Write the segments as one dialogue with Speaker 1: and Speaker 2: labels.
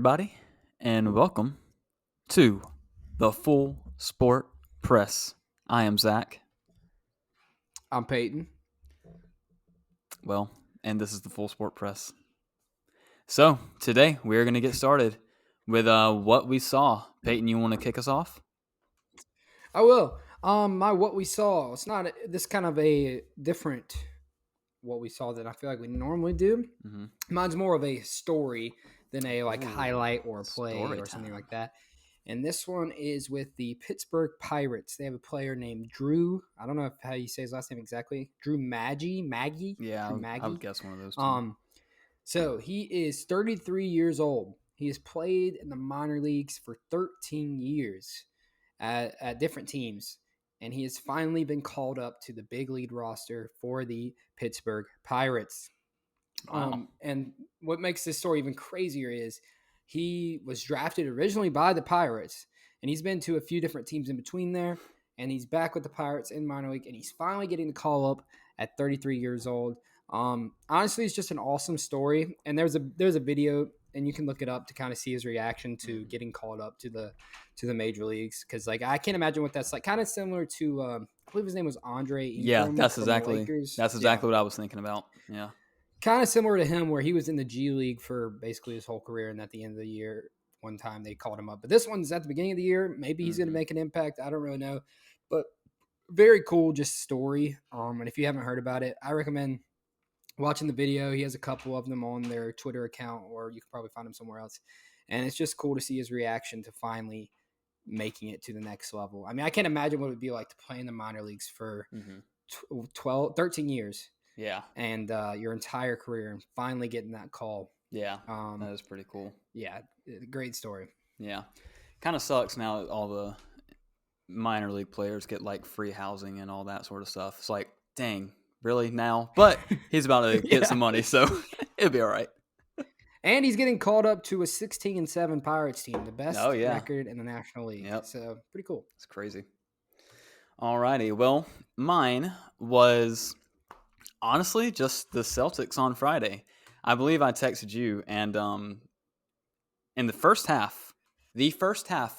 Speaker 1: everybody, and welcome to the Full Sport Press. I am Zach.
Speaker 2: I'm Peyton.
Speaker 1: Well, and this is the Full Sport Press. So, today we're going to get started with what we saw. Peyton, you want to kick us off?
Speaker 2: I will. My what we saw. It's not this kind of a different what we saw than I feel like we normally do.
Speaker 1: Mm-hmm.
Speaker 2: Mine's more of a story than a highlight or a play
Speaker 1: story
Speaker 2: or something
Speaker 1: time.
Speaker 2: like that. And this one is with the Pittsburgh Pirates. They have a player named Drew. I don't know how you say his last name exactly. Drew Maggie.
Speaker 1: Yeah,
Speaker 2: Drew
Speaker 1: I would guess one of those two.
Speaker 2: So he is 33 years old. He has played in the minor leagues for 13 years at different teams. And he has finally been called up to the big league roster for the Pittsburgh Pirates.
Speaker 1: Wow.
Speaker 2: And what makes this story even crazier is he was drafted originally by the Pirates, and he's been to a few different teams in between there, and he's back with the Pirates in minor league, and he's finally getting the call up at 33 years old. Honestly, it's just an awesome story, and there's a video, and you can look it up to kind of see his reaction to getting called up to the major leagues, because like I can't imagine what that's like. Kind of similar to I believe his name was Andre.
Speaker 1: Yeah,
Speaker 2: Ingram
Speaker 1: that's
Speaker 2: from the
Speaker 1: exactly
Speaker 2: Lakers.
Speaker 1: what I was thinking about. Yeah.
Speaker 2: Kind of similar to him, where he was in the G League for basically his whole career, and at the end of the year, one time they called him up. But this one's at the beginning of the year. Maybe he's going to make an impact. I don't really know, but very cool, just story. And if you haven't heard about it, I recommend watching the video. He has a couple of them on their Twitter account, or you can probably find them somewhere else. And it's just cool to see his reaction to finally making it to the next level. I mean, I can't imagine what it would be like to play in the minor leagues for 13 years.
Speaker 1: Yeah.
Speaker 2: And your entire career, and finally getting that call.
Speaker 1: Yeah, that is pretty cool.
Speaker 2: Yeah, great story.
Speaker 1: Yeah. Kind of sucks now that all the minor league players get like free housing and all that sort of stuff. It's like, dang, really now? But he's about to get some money, so it'll be all right.
Speaker 2: And he's getting called up to a 16-7 Pirates team, the best record in the National League.
Speaker 1: Yep.
Speaker 2: So pretty cool.
Speaker 1: It's crazy. All righty. Well, mine was honestly just the Celtics on Friday. I believe I texted you, and in the first half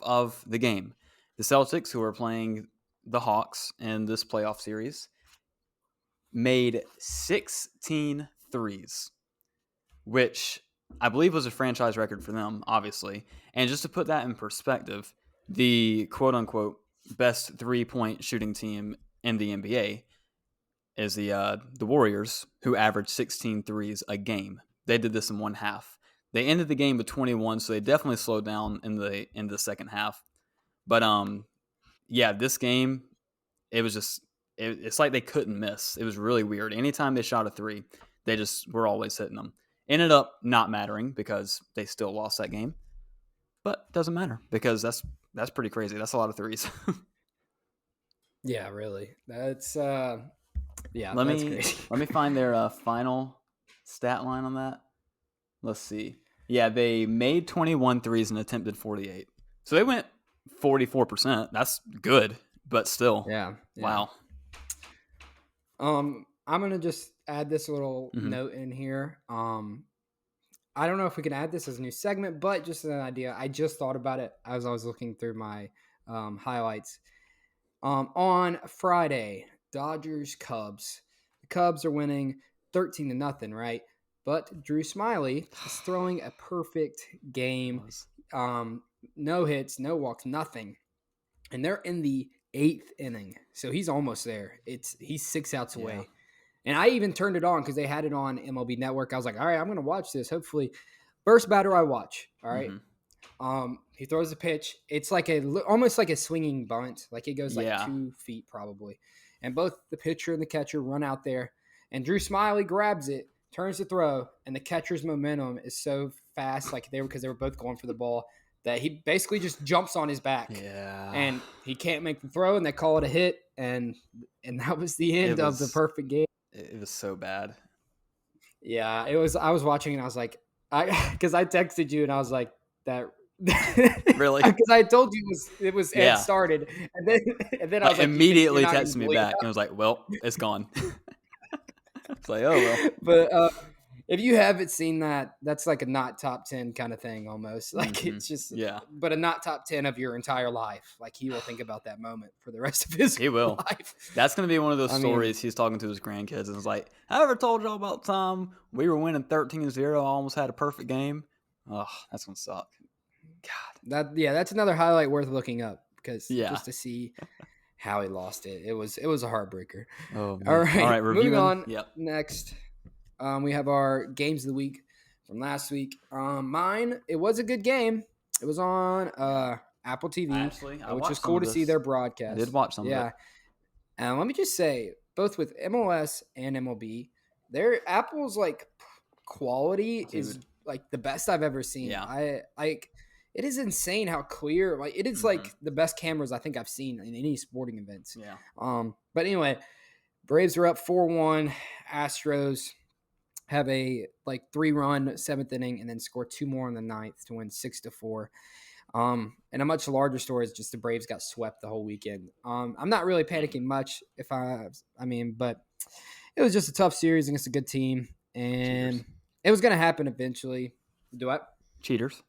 Speaker 1: of the game, the Celtics, who are playing the Hawks in this playoff series, made 16 threes, which I believe was a franchise record for them, obviously. And just to put that in perspective, the quote-unquote best three-point shooting team in the NBA is the Warriors, who averaged 16 threes a game. They did this in one half. They ended the game with 21, so they definitely slowed down in the second half. But yeah, this game, it was just it's like they couldn't miss. It was really weird. Anytime they shot a three, they just were always hitting them. Ended up not mattering because they still lost that game, but it doesn't matter because that's pretty crazy. That's a lot of threes.
Speaker 2: Yeah, really. That's yeah.
Speaker 1: Let
Speaker 2: that's
Speaker 1: me
Speaker 2: crazy.
Speaker 1: let me find their final stat line on that. Let's see. Yeah, they made 21 threes and attempted 48. So they went 44%. That's good, but still.
Speaker 2: Yeah.
Speaker 1: Wow.
Speaker 2: I'm gonna just add this little note in here. I don't know if we can add this as a new segment, but just an idea. I just thought about it as I was looking through my highlights. On Friday, Dodgers Cubs. The Cubs are winning 13-0, right? But Drew Smyly is throwing a perfect game. No hits, no walks, nothing. And they're in the 8th inning. So he's almost there. He's 6 outs away.
Speaker 1: Yeah.
Speaker 2: And I even turned it on because they had it on MLB Network. I was like, all right, I'm going to watch this. Hopefully, first batter I watch. All right. He throws a pitch. It's like almost like a swinging bunt. Like it goes 2 feet probably. And both the pitcher and the catcher run out there. And Drew Smyly grabs it, turns to throw, and the catcher's momentum is so fast, because they were both going for the ball, that he basically just jumps on his back.
Speaker 1: Yeah.
Speaker 2: And he can't make the throw, and they call it a hit. And that was the end of the perfect game.
Speaker 1: It was so bad.
Speaker 2: Yeah, it was. I was watching and I was like, because I texted you and I was like, that
Speaker 1: really?
Speaker 2: Because I told you it was Ed started, and then I was like,
Speaker 1: immediately texted me back and I was like, well, it's gone. It's like, oh well.
Speaker 2: But if you haven't seen that, that's like a not top 10 kind of thing almost. Like it's just,
Speaker 1: Yeah,
Speaker 2: but a not top 10 of your entire life. Like he will think about that moment for the rest of his
Speaker 1: he will.
Speaker 2: life.
Speaker 1: That's gonna be one of those
Speaker 2: I mean,
Speaker 1: stories he's talking to his grandkids and it's like, I ever told y'all about the time we were winning 13-0, I almost had a perfect game. Oh, that's gonna suck. God.
Speaker 2: that's another highlight worth looking up because
Speaker 1: Yeah.
Speaker 2: just to see how he lost it. It was a heartbreaker.
Speaker 1: Oh
Speaker 2: All
Speaker 1: man. All
Speaker 2: right,
Speaker 1: right,
Speaker 2: moving
Speaker 1: reviewing.
Speaker 2: on.
Speaker 1: Yep.
Speaker 2: Next, we have our games of the week from last week. Mine, it was a good game. It was on
Speaker 1: Yeah.
Speaker 2: Apple TV,
Speaker 1: I
Speaker 2: which was
Speaker 1: watched some
Speaker 2: cool
Speaker 1: of
Speaker 2: to see
Speaker 1: this.
Speaker 2: their
Speaker 1: I did
Speaker 2: broadcast.
Speaker 1: watch some of it.
Speaker 2: Yeah, and let me just say, both with MLS and MLB, their Apple's like quality is
Speaker 1: Dude.
Speaker 2: like the best I've ever seen.
Speaker 1: Yeah.
Speaker 2: I like it is insane how clear like it is
Speaker 1: Mm-hmm.
Speaker 2: like the best cameras I think I've seen in any sporting events.
Speaker 1: Yeah.
Speaker 2: But anyway, Braves are up 4-1. Astros have a like 3-run seventh inning and then score two more in the ninth to win 6-4. And a much larger story is just the Braves got swept the whole weekend. I'm not really
Speaker 1: Dang.
Speaker 2: panicking much but it was just a tough series against a good team,
Speaker 1: Cheaters.
Speaker 2: and it was going to happen eventually. Do I?
Speaker 1: Cheaters.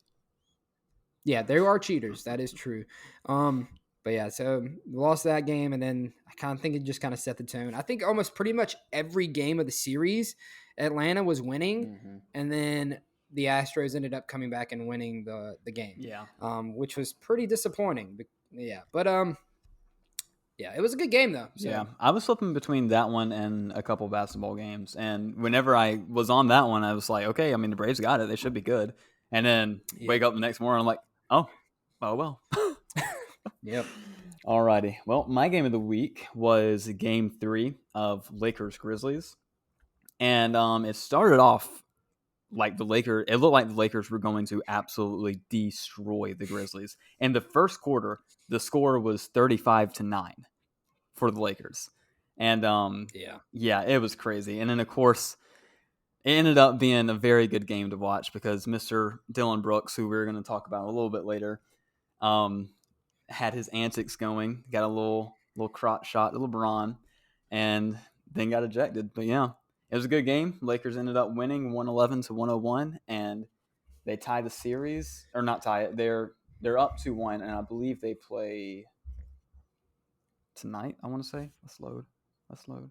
Speaker 2: Yeah, there are cheaters. That is true. But yeah, so we lost that game, and then I kind of think it just kind of set the tone. I think almost pretty much every game of the series, Atlanta was winning,
Speaker 1: Mm-hmm.
Speaker 2: and then the Astros ended up coming back and winning the game,
Speaker 1: Yeah.
Speaker 2: which was pretty disappointing. Yeah, but yeah, it was a good game though.
Speaker 1: Yeah,
Speaker 2: So
Speaker 1: I was flipping between that one and a couple basketball games, and whenever I was on that one, I was like, okay, I mean the Braves got it; they should be good. And then
Speaker 2: yeah,
Speaker 1: wake up the next morning, I'm like, oh well.
Speaker 2: yep.
Speaker 1: Alrighty, well, my game of the week was Game 3 of Lakers Grizzlies, and it started off like the Lakers. It looked like the Lakers were going to absolutely destroy the Grizzlies. In the first quarter, the score was 35-9 for the Lakers. And
Speaker 2: Yeah.
Speaker 1: yeah, it was crazy. And then of course, it ended up being a very good game to watch because Mr. Dylan Brooks, who we're going to talk about a little bit later, um, had his antics going, got a little crotch shot to LeBron, and then got ejected. But yeah, it was a good game. Lakers ended up winning 111-101, and they tie the series, or not tie it. They're up 2-1, and I believe they play tonight. I want to say. Let's load. Let's load.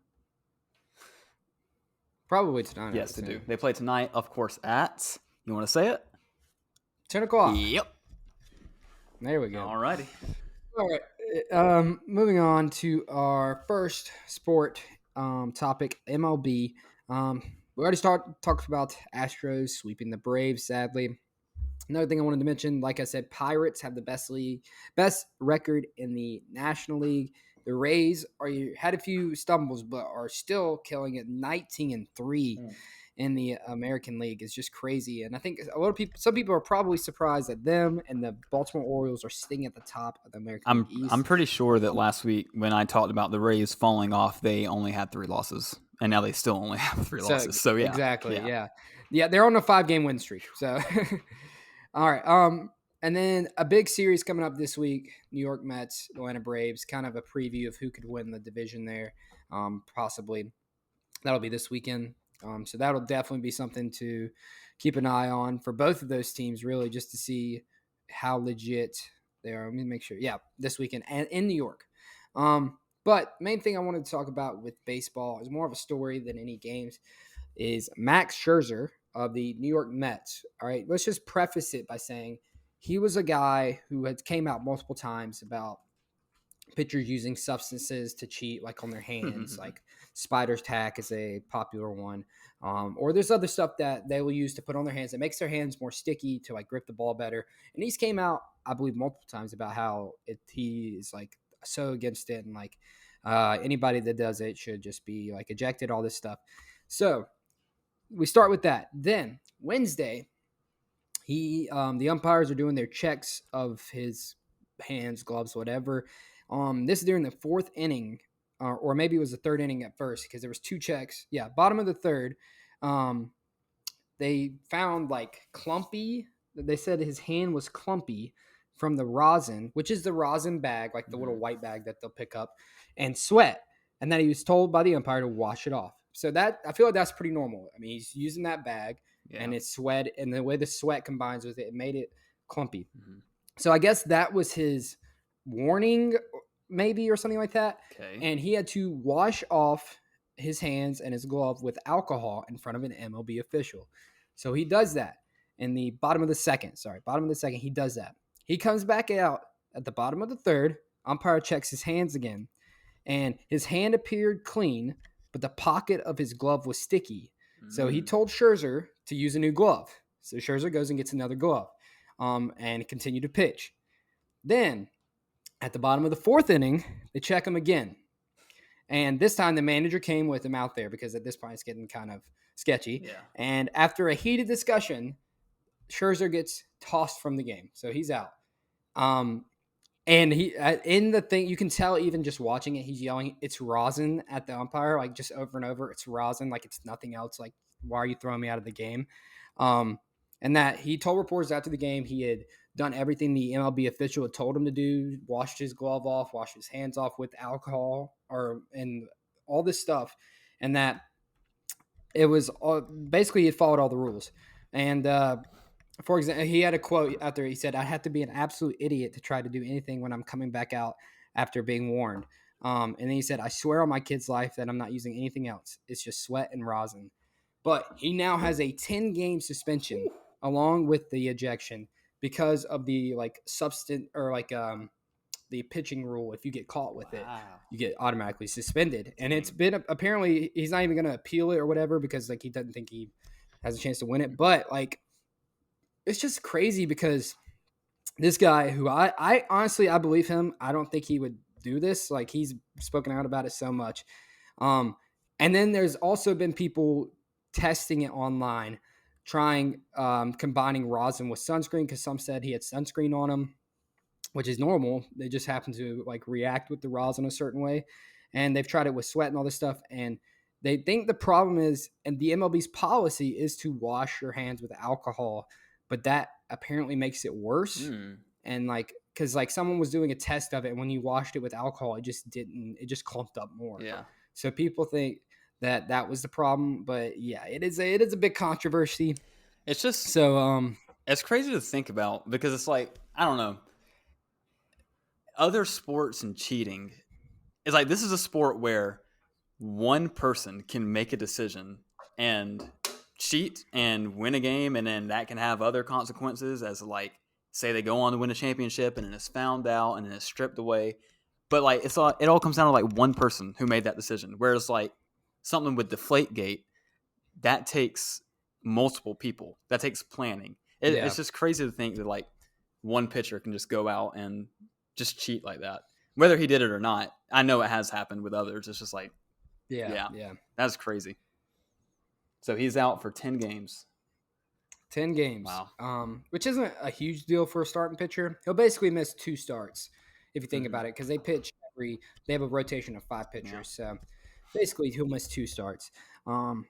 Speaker 2: Probably tonight.
Speaker 1: Yes, they do. They play tonight, of course, at. You want to say it?
Speaker 2: 10 o'clock.
Speaker 1: Yep.
Speaker 2: There we go.
Speaker 1: Alrighty.
Speaker 2: All right. Moving on to our first sport topic, MLB. We already talked about Astros sweeping the Braves. Sadly, another thing I wanted to mention, like I said, Pirates have the best record in the National League. The Rays had a few stumbles, but are still killing it, 19-3 in the American League. Is just crazy. And I think some people are probably surprised that them and the Baltimore Orioles are sitting at the top of the American League
Speaker 1: I'm
Speaker 2: East.
Speaker 1: pretty sure that last week when I talked about the Rays falling off, they only had 3 losses, and now they still only have 3 losses. So yeah,
Speaker 2: exactly, yeah. They're on a 5-game win streak. So, all right. And then a big series coming up this week: New York Mets, Atlanta Braves. Kind of a preview of who could win the division there. Possibly that'll be this weekend. So that'll definitely be something to keep an eye on for both of those teams, really, just to see how legit they are. Let me make sure. Yeah, this weekend and in New York. But main thing I wanted to talk about with baseball is more of a story than any games. Is Max Scherzer of the New York Mets. All right, let's just preface it by saying he was a guy who had came out multiple times about pitchers using substances to cheat, like on their hands, like spider's tack is a popular one, or there's other stuff that they will use to put on their hands that makes their hands more sticky to like grip the ball better. And he's came out, I believe, multiple times about how he is like so against it, and like anybody that does it should just be like ejected, all this stuff. So we start with that. Then Wednesday, the umpires are doing their checks of his hands, gloves, whatever. This is during the fourth inning, or maybe it was the third inning at first because there was 2 checks. Yeah, bottom of the third. They found like clumpy. They said his hand was clumpy from the rosin, which is the rosin bag, like the little white bag that they'll pick up, and sweat. And that he was told by the umpire to wash it off. So that I feel like that's pretty normal. I mean, he's using that bag
Speaker 1: Yeah.
Speaker 2: and it's sweat, and the way the sweat combines with it, it made it clumpy.
Speaker 1: Mm-hmm.
Speaker 2: So I guess that was his warning, maybe, or something like that.
Speaker 1: Okay.
Speaker 2: And he had to wash off his hands and his glove with alcohol in front of an MLB official. So he does that in the bottom of the second. Bottom of the second, he does that. He comes back out at the bottom of the third. Umpire checks his hands again, and his hand appeared clean, but the pocket of his glove was sticky. So he
Speaker 1: Mm.
Speaker 2: told Scherzer to use a new glove. So Scherzer goes and gets another glove, and continue to pitch. Then at the bottom of the fourth inning, they check him again. And this time the manager came with him out there because at this point it's getting kind of sketchy.
Speaker 1: Yeah.
Speaker 2: And after a heated discussion, Scherzer gets tossed from the game. So he's out. Um, and he in the thing, you can tell even just watching it, he's yelling, "It's rosin" at the umpire, like just over and over. It's rosin, like it's nothing else. Like, why are you throwing me out of the game? Um, and that he told reporters after the game he had done everything the MLB official had told him to do, washed his glove off, washed his hands off with alcohol, and all this stuff, and that it was basically he followed all the rules. And for example, he had a quote after he said, "I have to be an absolute idiot to try to do anything when I'm coming back out after being warned." And then he said, "I swear on my kid's life that I'm not using anything else. It's just sweat and rosin." But he now has a 10-game suspension along with the ejection because of the like substance or like the pitching rule. If you get caught with it,
Speaker 1: Wow.
Speaker 2: you get automatically suspended. And it's
Speaker 1: Dang.
Speaker 2: been apparently he's not even going to appeal it or whatever because like he doesn't think he has a chance to win it. But like it's just crazy because this guy who I honestly I believe him. I don't think he would do this. Like he's spoken out about it so much. Um, and then there's also been people testing it online, trying combining rosin with sunscreen because some said he had sunscreen on him, which is normal. They just happen to like react with the rosin a certain way, and they've tried it with sweat and all this stuff. And they think the problem is, and the MLB's policy is to wash your hands with alcohol, but that apparently makes it worse.
Speaker 1: Mm.
Speaker 2: And like, because like someone was doing a test of it, and when you washed it with alcohol, it just didn't. It just clumped up more.
Speaker 1: Yeah.
Speaker 2: So people think that that was the problem, but yeah, it is a big controversy.
Speaker 1: It's just
Speaker 2: So
Speaker 1: it's crazy to think about because it's like I don't know other sports and cheating. It's like this is a sport where one person can make a decision and cheat and win a game, and then that can have other consequences as like say they go on to win a championship and then it's found out and then it's stripped away. But like it all comes down to like one person who made that decision. Whereas like something with Deflategate, that takes multiple people. That takes planning.
Speaker 2: yeah,
Speaker 1: It's just crazy to think that like one pitcher can just go out and just cheat like that. Whether he did it or not, I know it has happened with others. It's just like,
Speaker 2: yeah,
Speaker 1: yeah,
Speaker 2: yeah.
Speaker 1: that's crazy. So he's out for 10 games.
Speaker 2: 10 games,
Speaker 1: Wow.
Speaker 2: which isn't a huge deal for a starting pitcher. He'll basically miss 2 starts if you think
Speaker 1: Mm-hmm.
Speaker 2: about it, because they have a rotation of 5
Speaker 1: Yeah.
Speaker 2: pitchers. So basically, he'll miss 2 starts. Um,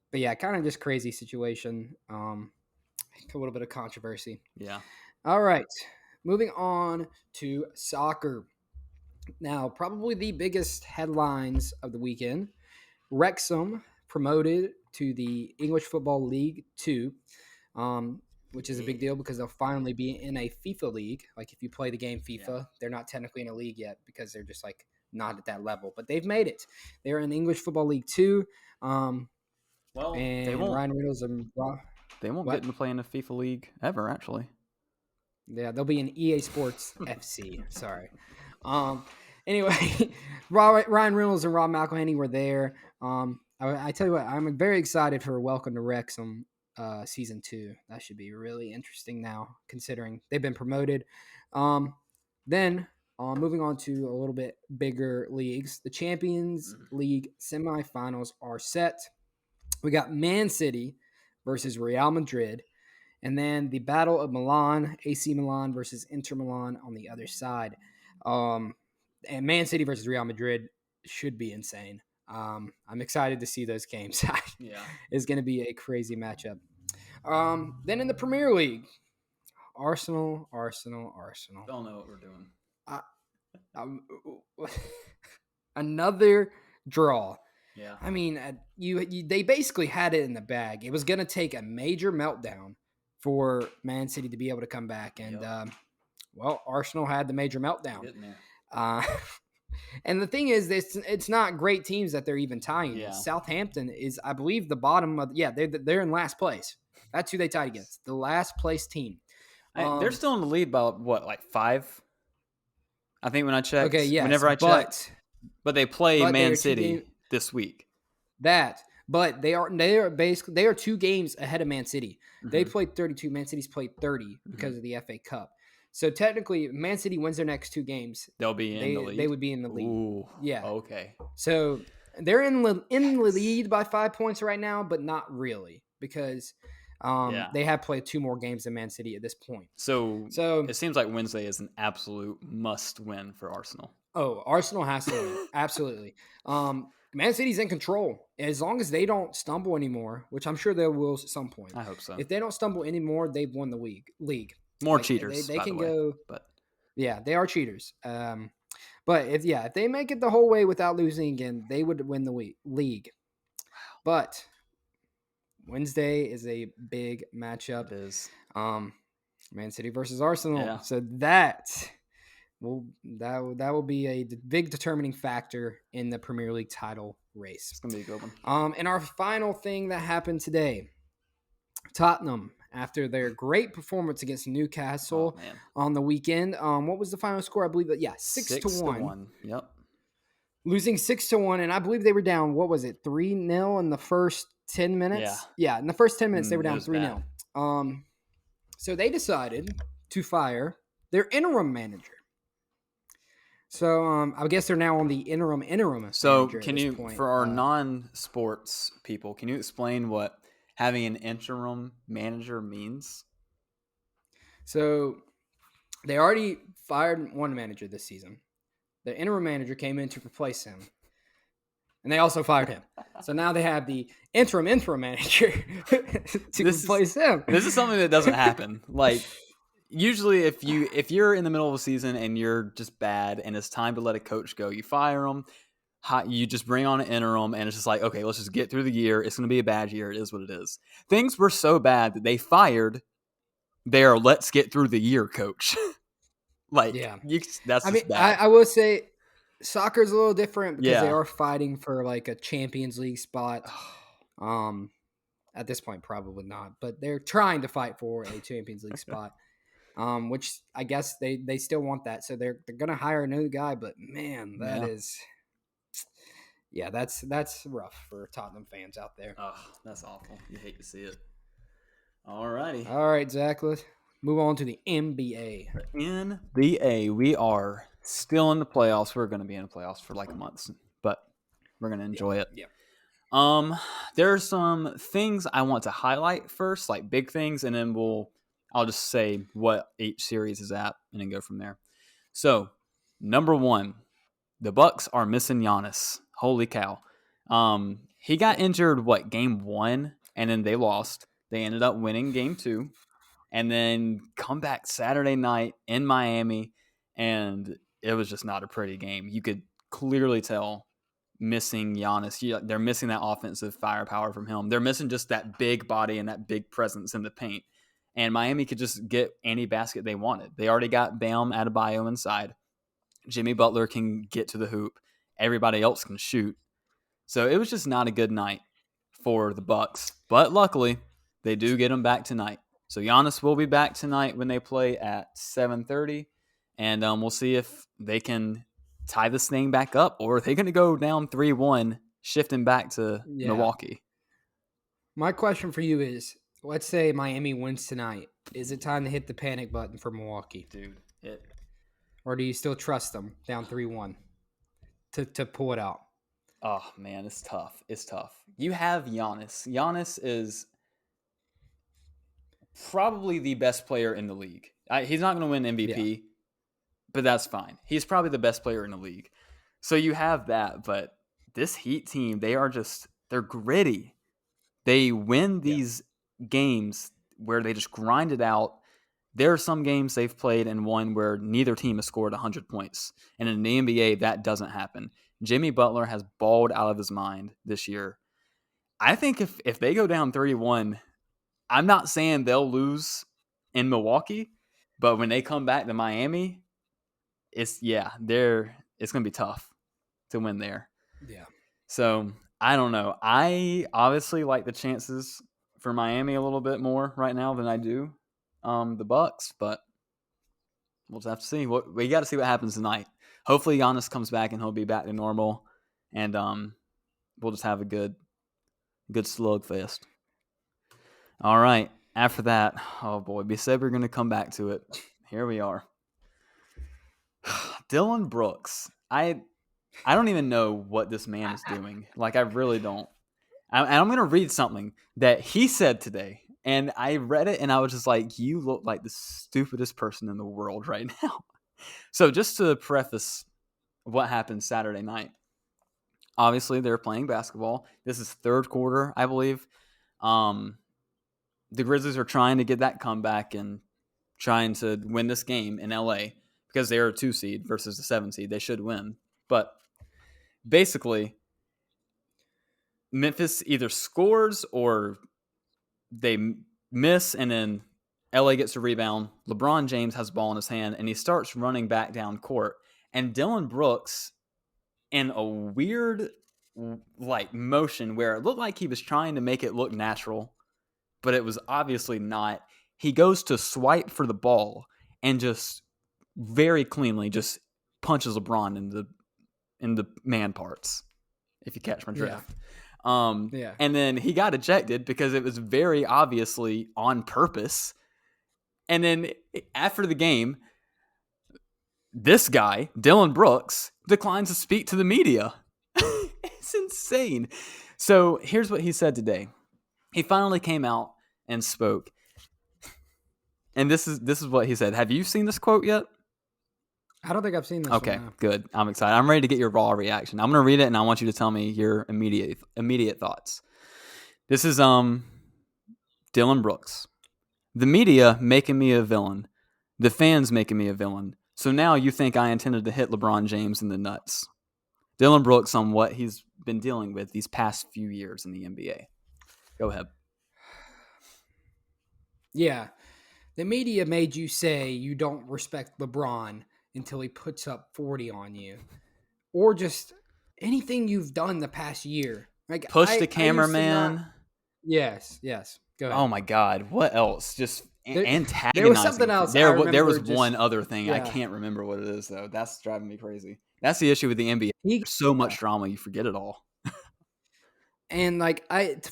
Speaker 2: but yeah, kind of just crazy situation. A little bit of controversy.
Speaker 1: Yeah.
Speaker 2: All right, moving on to soccer. Now, probably the biggest headlines of the weekend: Wrexham promoted to the English Football League 2, which is a big
Speaker 1: Yeah.
Speaker 2: deal because they'll finally be in a FIFA league. Like if you play the game
Speaker 1: Yeah.
Speaker 2: FIFA, they're not technically in a league yet because they're just like not at that level, but they've made it. They're in the English Football League 2. Um,
Speaker 1: Well,
Speaker 2: and Ryan Reynolds and
Speaker 1: they won't get
Speaker 2: what?
Speaker 1: into play in the FIFA league ever, actually.
Speaker 2: Yeah, they'll be in EA Sports FC. Sorry. Um, anyway, Ryan Reynolds and Rob McElhenney were there. I tell you what, I'm very excited for Welcome to Wrexham season 2. That should be really interesting now, considering they've been promoted. Then moving on to a little bit bigger leagues, the Champions
Speaker 1: Mhm.
Speaker 2: League semifinals are set. We got Man City versus Real Madrid. And then the Battle of Milan, AC Milan versus Inter Milan on the other side. Um, and Man City versus Real Madrid should be insane. I'm excited to see those games.
Speaker 1: Yeah.
Speaker 2: It's going to be a crazy matchup. Then in the Premier League, Arsenal, Arsenal, Arsenal.
Speaker 1: Don't know what we're doing.
Speaker 2: I, um, another draw.
Speaker 1: Yeah.
Speaker 2: I mean, they basically had it in the bag. It was going to take a major meltdown for Man City to be able to come back, and well, Arsenal had the major meltdown.
Speaker 1: Getting there.
Speaker 2: And the thing is, it's not great teams that they're even tying.
Speaker 1: Yeah.
Speaker 2: Southampton is, I believe, the bottom of. Yeah, they're in last place. That's who they tied against, the last place team.
Speaker 1: They're still in the lead by what, like 5? I think when I checked.
Speaker 2: Okay, yes,
Speaker 1: Whenever I checked, but they play Man City this week.
Speaker 2: But they are basically 2 games ahead of Man City. Mm-hmm. They played 32. Man City's played 30 because of the FA Cup. So technically, if Man City wins their next 2 games,
Speaker 1: they'll be in the lead.
Speaker 2: They would be in the lead.
Speaker 1: Ooh,
Speaker 2: yeah.
Speaker 1: Okay.
Speaker 2: So they're in the lead by 5 points right now, but not really because they have played 2 more games than Man City at this point.
Speaker 1: So it seems like Wednesday is an absolute must-win for Arsenal.
Speaker 2: Oh, Arsenal has to win. Absolutely. Man City's in control. As long as they don't stumble anymore, which I'm sure they will at some point.
Speaker 1: I hope so.
Speaker 2: If they don't stumble anymore, they've won the league.
Speaker 1: More cheaters,
Speaker 2: they
Speaker 1: by
Speaker 2: can
Speaker 1: the way,
Speaker 2: go.
Speaker 1: But
Speaker 2: yeah, they are cheaters. But if they make it the whole way without losing again, they would win the league. But Wednesday is a big matchup.
Speaker 1: It is.
Speaker 2: Man City versus Arsenal.
Speaker 1: Yeah.
Speaker 2: So that will be a big determining factor in the Premier League title race.
Speaker 1: It's gonna be a good one.
Speaker 2: And our final thing that happened today, Tottenham, after their great performance against Newcastle on the weekend, what was the final score? I believe 6-1.
Speaker 1: Yep.
Speaker 2: Losing 6-1, and I believe they were down. What was it? 3-0 in the first 10 minutes. Yeah. In the first 10 minutes they were down 3-0. So they decided to fire their interim manager. So I guess they're now on the interim.
Speaker 1: So can you, for our non-sports people, can you explain what having an interim manager means?
Speaker 2: So they already fired one manager this season. The interim manager came in to replace him, and they also fired him. So now they have the interim manager to replace him.
Speaker 1: This is something that doesn't happen. Like, usually if you're in the middle of a season and you're just bad and it's time to let a coach go, you fire them. You just bring on an interim, and it's just like, okay, let's just get through the year. It's going to be a bad year. It is what it is. Things were so bad that they fired their let's get through the year coach. That's just bad.
Speaker 2: I will say soccer's a little different because they are fighting for like a Champions League spot. At this point, probably not, but they're trying to fight for a Champions League spot. Which I guess they still want that, so they're gonna hire a new guy. But man, that's rough for Tottenham fans out there.
Speaker 1: Oh, that's awful. You hate to see it. All righty.
Speaker 2: All right, Zach. Let's move on to the NBA.
Speaker 1: NBA, we are still in the playoffs. We're going to be in the playoffs for like a month, but we're going to enjoy it.
Speaker 2: Yeah.
Speaker 1: There's some things I want to highlight first, like big things, and then I'll just say what each series is at and then go from there. So, number 1, the Bucks are missing Giannis. Holy cow. He got injured, game 1, and then they lost. They ended up winning game 2, and then come back Saturday night in Miami, and it was just not a pretty game. You could clearly tell missing Giannis. They're missing that offensive firepower from him. They're missing just that big body and that big presence in the paint. And Miami could just get any basket they wanted. They already got Bam Adebayo inside. Jimmy Butler can get to the hoop. Everybody else can shoot. So it was just not a good night for the Bucks. But luckily, they do get him back tonight. So Giannis will be back tonight when they play at 7:30. And we'll see if they can tie this thing back up, or are they going to go down 3-1, shifting back to Milwaukee?
Speaker 2: My question for you is, let's say Miami wins tonight. Is it time to hit the panic button for Milwaukee?
Speaker 1: Dude,
Speaker 2: or do you still trust them down 3-1 to pull it out?
Speaker 1: Oh, man, it's tough. It's tough. You have Giannis. Giannis is probably the best player in the league. He's not going to win MVP, but that's fine. He's probably the best player in the league. So you have that, but this Heat team, they're gritty. They win these games where they just grind it out. There are some games they've played and won where neither team has scored 100 points. And in the NBA, that doesn't happen. Jimmy Butler has balled out of his mind this year. I think if they go down 3-1, I'm not saying they'll lose in Milwaukee, but when they come back to Miami, it's going to be tough to win there.
Speaker 2: Yeah.
Speaker 1: So I don't know. I obviously like the chances for Miami a little bit more right now than I do the Bucks, but we'll just have to see. We got to see what happens tonight. Hopefully Giannis comes back and he'll be back to normal, and we'll just have a good slugfest. All right. After that, oh boy, we said we are going to come back to it. Here we are. Dillon Brooks. I don't even know what this man is doing. Like, I really don't. I'm going to read something that he said today. And I read it and I was just like, you look like the stupidest person in the world right now. So just to preface what happened Saturday night, obviously they're playing basketball. This is third quarter, I believe. The Grizzlies are trying to get that comeback and trying to win this game in LA because they're a 2 seed versus the 7 seed. They should win. But basically, Memphis either scores or they miss, and then LA gets a rebound. LeBron James has the ball in his hand, and he starts running back down court. And Dillon Brooks, in a weird motion where it looked like he was trying to make it look natural, but it was obviously not, he goes to swipe for the ball and just very cleanly just punches LeBron in the man parts, if you catch my drift. Yeah. And then he got ejected because it was very obviously on purpose. And then after the game, this guy, Dillon Brooks, declines to speak to the media. It's insane. So here's what he said today. He finally came out and spoke. And this is what he said. Have you seen this quote yet?
Speaker 2: I don't think I've seen this.
Speaker 1: Okay, good. I'm excited. I'm ready to get your raw reaction. I'm going to read it, and I want you to tell me your immediate thoughts. This is Dillon Brooks. The media making me a villain. The fans making me a villain. So now you think I intended to hit LeBron James in the nuts. Dillon Brooks on what he's been dealing with these past few years in the NBA. Go ahead.
Speaker 2: Yeah. The media made you say you don't respect LeBron until he puts up 40 on you, or just anything you've done the past year. Like
Speaker 1: push the cameraman.
Speaker 2: Yes. Go ahead.
Speaker 1: Oh my God, what else? Just antagonizing.
Speaker 2: There was something else.
Speaker 1: There was one other thing. Yeah. I can't remember what it is though. That's driving me crazy. That's the issue with the NBA. There's so much drama, you forget it all.
Speaker 2: And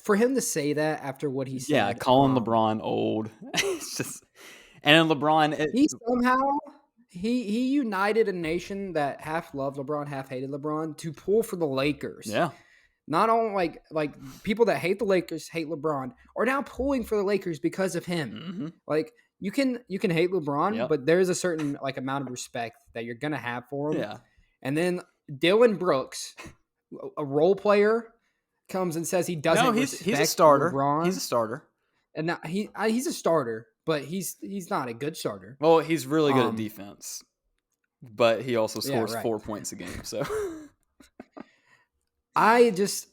Speaker 2: for him to say that after what he said,
Speaker 1: calling LeBron old. It's just, and then LeBron,
Speaker 2: he somehow he united a nation that half loved LeBron, half hated LeBron to pull for the Lakers.
Speaker 1: Yeah.
Speaker 2: Not only like people that hate the Lakers, hate LeBron, are now pulling for the Lakers because of him.
Speaker 1: Mm-hmm.
Speaker 2: Like you can hate LeBron, but there's a certain amount of respect that you're gonna have for him.
Speaker 1: Yeah.
Speaker 2: And then Dillon Brooks, a role player, comes and says he doesn't.
Speaker 1: He's a starter.
Speaker 2: LeBron.
Speaker 1: He's a starter,
Speaker 2: and now he's a starter, but he's not a good starter.
Speaker 1: Well, he's really good at defense, but he also scores 4 points a game. So. It's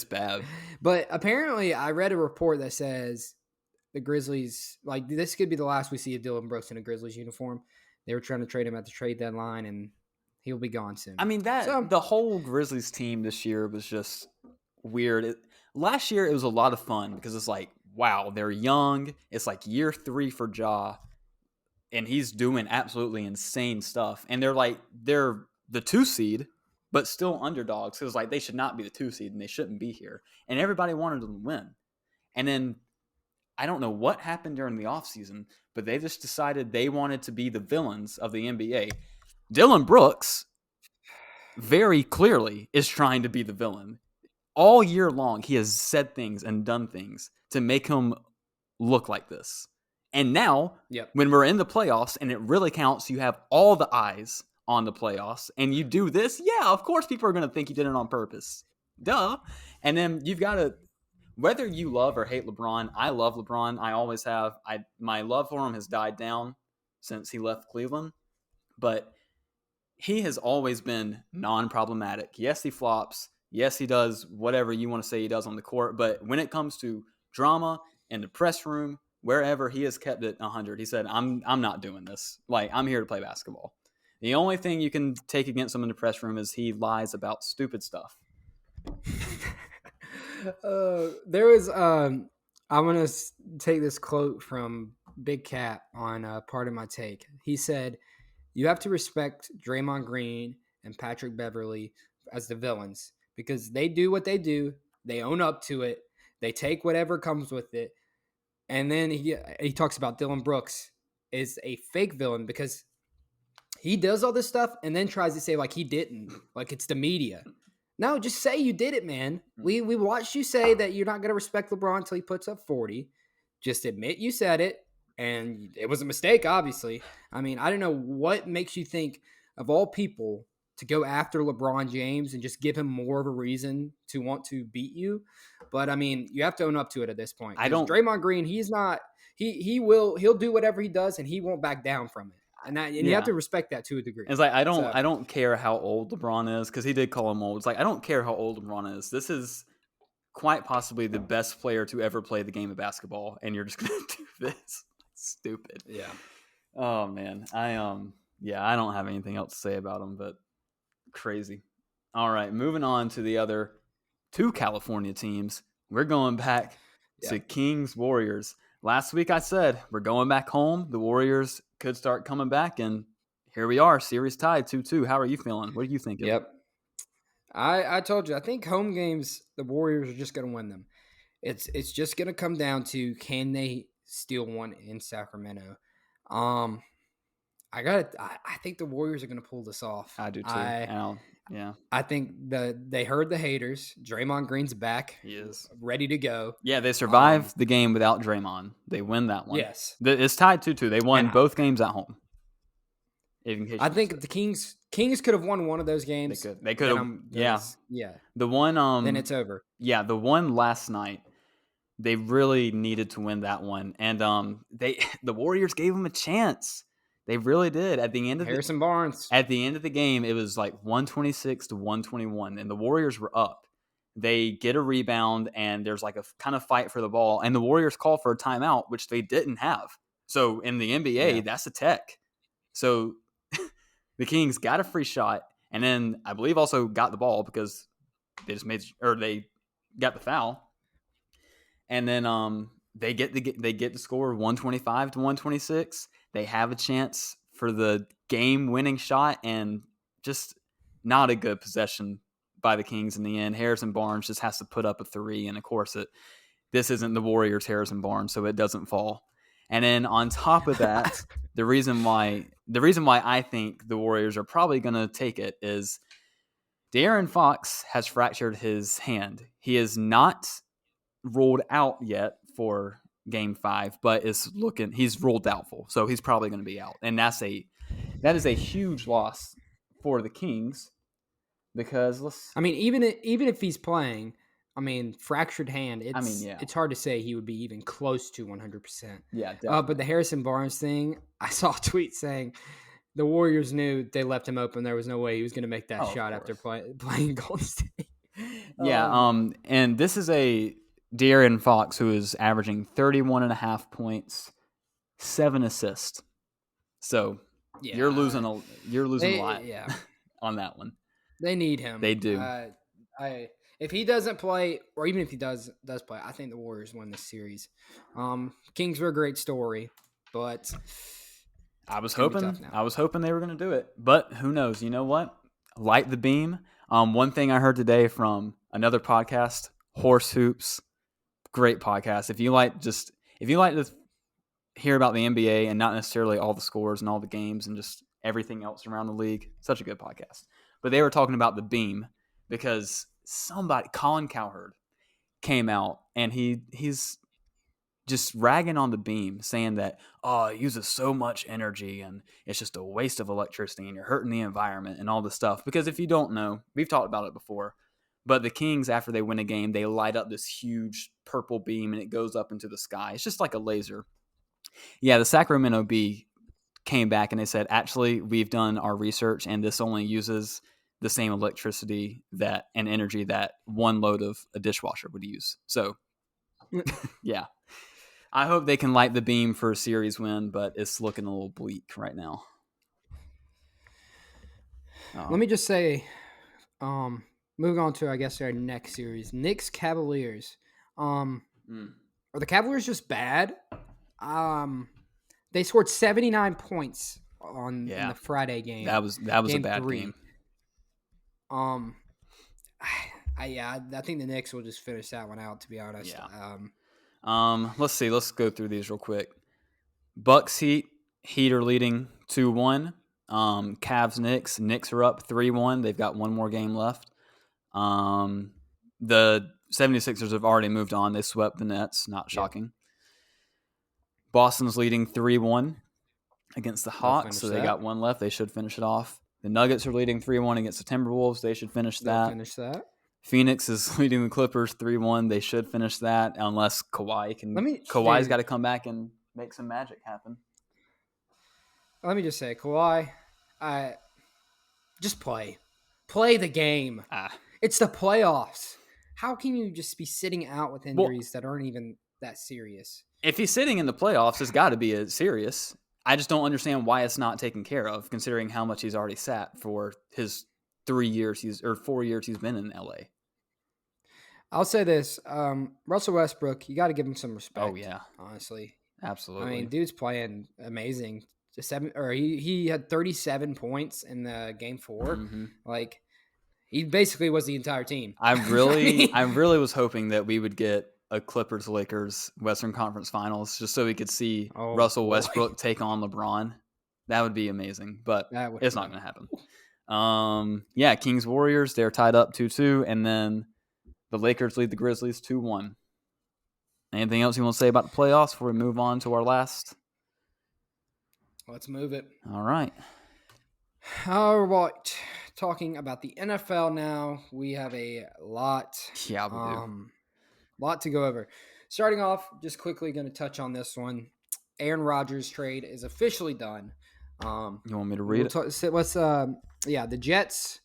Speaker 1: bad.
Speaker 2: But apparently I read a report that says the Grizzlies, this could be the last we see of Dillon Brooks in a Grizzlies uniform. They were trying to trade him at the trade deadline, and he'll be gone soon.
Speaker 1: I mean, the whole Grizzlies team this year was just weird. Last year it was a lot of fun because it's like, wow, they're young. It's like year 3 for Ja, and he's doing absolutely insane stuff. And they're the 2 seed, but still underdogs. So it was like they should not be the 2 seed and they shouldn't be here. And everybody wanted them to win. And then I don't know what happened during the offseason, but they just decided they wanted to be the villains of the NBA. Dillon Brooks very clearly is trying to be the villain. All year long, he has said things and done things to make him look like this. And now, when we're in the playoffs and it really counts, you have all the eyes on the playoffs, and you do this, of course people are going to think you did it on purpose. Duh. And then you've got to, whether you love or hate LeBron, I love LeBron. I always have. My love for him has died down since he left Cleveland. But he has always been non-problematic. Yes, he flops. Yes, he does whatever you want to say he does on the court. But when it comes to drama in the press room, wherever, he has kept it 100. He said, I'm not doing this. Like, I'm here to play basketball. The only thing you can take against him in the press room is he lies about stupid stuff.
Speaker 2: There was I'm gonna take this quote from Big Cat on part of my take. He said, "You have to respect Draymond Green and Patrick Beverly as the villains because they do what they do. They own up to it. They take whatever comes with it." And then he talks about Dylan Brooks is a fake villain because he does all this stuff and then tries to say like he didn't, like it's the media. No, just say you did it, man. We watched you say that you're not going to respect LeBron until he puts up 40. Just admit you said it, and it was a mistake, obviously. I mean, I don't know what makes you think of all people to go after LeBron James and just give him more of a reason to want to beat you. But I mean, you have to own up to it at this point
Speaker 1: I
Speaker 2: because
Speaker 1: don't.
Speaker 2: Draymond Green, he'll do whatever he does and he won't back down from it. And you have
Speaker 1: Yeah.
Speaker 2: to respect that to a degree.
Speaker 1: It's like I
Speaker 2: So,
Speaker 1: don't care how old LeBron is, because he did call him old. It's like, I don't care how old LeBron is. This is quite possibly the best player to ever play the game of basketball, and you're just gonna do this. Stupid.
Speaker 2: yeah.
Speaker 1: Oh man. I don't have anything else to say about him, but crazy. All right, moving on to the other two California teams. We're going back to Kings Warriors. Last week I said we're going back home. The Warriors could start coming back, and here we are, series tied 2-2. How are you feeling? What are you thinking?
Speaker 2: Yep. I told you, I think home games, the Warriors are just going to win them. It's just going to come down to can they steal one in Sacramento. I think the Warriors are going to pull this off.
Speaker 1: I do too. Yeah.
Speaker 2: I think they heard the haters. Draymond Green's back.
Speaker 1: He is
Speaker 2: ready to go.
Speaker 1: Yeah, they survived the game without Draymond. They win that one.
Speaker 2: Yes.
Speaker 1: It's tied 2-2. They won both games at home.
Speaker 2: I think the Kings could have won one of those games.
Speaker 1: They could have. Yeah. The one.
Speaker 2: Then it's over.
Speaker 1: Yeah, the one last night. They really needed to win that one, and the Warriors gave them a chance. They really did. At the end of
Speaker 2: Harrison Barnes.
Speaker 1: At the end of the game, it was like 126-121, and the Warriors were up. They get a rebound, and there's like a kind of fight for the ball, and the Warriors call for a timeout, which they didn't have. So in the NBA, that's a tech. So the Kings got a free shot, and then I believe also got the ball because they got the foul. And then they get the score 125-126. They have a chance for the game-winning shot, and just not a good possession by the Kings in the end. Harrison Barnes just has to put up a three, and of course this isn't the Warriors' Harrison Barnes, so it doesn't fall. And then on top of that, the reason why I think the Warriors are probably going to take it is De'Aaron Fox has fractured his hand. He is not ruled out yet for Game 5, but he's ruled doubtful, so he's probably going to be out, and that is a huge loss for the Kings because
Speaker 2: even if he's playing, fractured hand. It's hard to say he would be even close to 100%.
Speaker 1: Yeah,
Speaker 2: but the Harrison Barnes thing, I saw a tweet saying the Warriors knew they left him open. There was no way he was going to make that shot after playing Golden State.
Speaker 1: Yeah, and this is a De'Aaron Fox who is averaging 31.5 points, 7 assists. So you're losing a lot on that one.
Speaker 2: They need him.
Speaker 1: They do.
Speaker 2: If he doesn't play, or even if he does play, I think the Warriors win this series. Kings were a great story, but
Speaker 1: I was hoping they were going to do it, but who knows? You know what? Light the beam. One thing I heard today from another podcast, Horse Hoops, great podcast. If you like to hear about the NBA and not necessarily all the scores and all the games and just everything else around the league, such a good podcast. But they were talking about the beam because Colin Cowherd, came out and he's just ragging on the beam, saying that, it uses so much energy and it's just a waste of electricity and you're hurting the environment and all this stuff. Because if you don't know, we've talked about it before, but the Kings, after they win a game, they light up this huge purple beam and it goes up into the sky. It's just like a laser. Yeah, the Sacramento Bee came back and they said, actually, we've done our research and this only uses the same electricity that and energy that one load of a dishwasher would use. So, yeah, I hope they can light the beam for a series win, but it's looking a little bleak right now.
Speaker 2: Let me just say, moving on to I guess our next series, Knicks Cavaliers. Are the Cavaliers just bad? They scored 79 points in the Friday game.
Speaker 1: That was
Speaker 2: game
Speaker 1: a bad
Speaker 2: 3.
Speaker 1: game.
Speaker 2: I think the Knicks will just finish that one out, to be honest.
Speaker 1: Yeah. Let's see. Let's go through these real quick. Bucks Heat are leading 2-1. Cavs Knicks are up 3-1. They've got one more game left. The 76ers have already moved on. They swept the Nets. Not shocking. Yep. Boston's leading 3-1 against the Hawks, so they got one left. They should finish it off. The Nuggets are leading 3-1 against the Timberwolves. They should finish that. Phoenix is leading the Clippers 3-1. They should finish that unless Kawhi can. Kawhi's got to come back and make some magic happen.
Speaker 2: Let me just say, Kawhi, just play the game. It's the playoffs. How can you just be sitting out with injuries that aren't even that serious?
Speaker 1: If he's sitting in the playoffs, it's got to be serious. I just don't understand why it's not taken care of, considering how much he's already sat for his 4 years he's been in LA.
Speaker 2: I'll say this: Russell Westbrook, you got to give him some respect.
Speaker 1: Oh yeah,
Speaker 2: honestly,
Speaker 1: absolutely.
Speaker 2: I mean, dude's playing amazing. He had 37 points in the game 4. Mm-hmm. Like, he basically was the entire team.
Speaker 1: I really was hoping that we would get a Clippers-Lakers Western Conference Finals just so we could see Russell Westbrook take on LeBron. That would be amazing, but it's not going to happen. Kings-Warriors, they're tied up 2-2, and then the Lakers lead the Grizzlies 2-1. Anything else you want to say about the playoffs before we move on to our last?
Speaker 2: Let's move it.
Speaker 1: All right.
Speaker 2: All right. Talking about the NFL now, we have a lot.
Speaker 1: Yeah, we do.
Speaker 2: Lot to go over. Starting off, just quickly going to touch on this one. Aaron Rodgers trade is officially done.
Speaker 1: You want me to read it?
Speaker 2: The Jets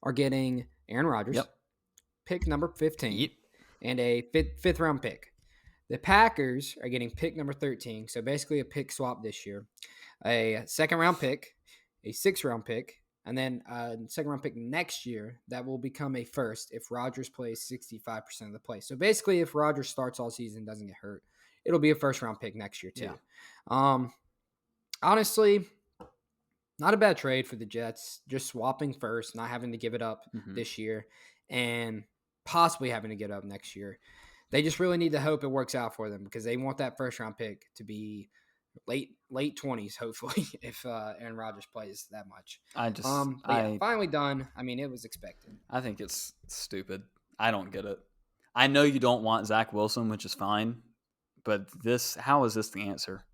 Speaker 2: are getting Aaron Rodgers, pick number 15, and a fifth round pick. The Packers are getting pick number 13, so basically a pick swap this year. A second round pick, a 6th round pick, and then a second round pick next year that will become a first if Rodgers plays 65% of the play. So basically, if Rodgers starts all season, doesn't get hurt, it'll be a first round pick next year too. Yeah. Honestly, not a bad trade for the Jets. Just swapping first, not having to give it up this year, and possibly having to get up next year. They just really need to hope it works out for them because they want that first round pick to be late 20s, hopefully, if Aaron Rodgers plays that much. Finally done. I mean, it was expected.
Speaker 1: I think it's stupid. I don't get it. I know you don't want Zach Wilson, which is fine, but how is this the answer?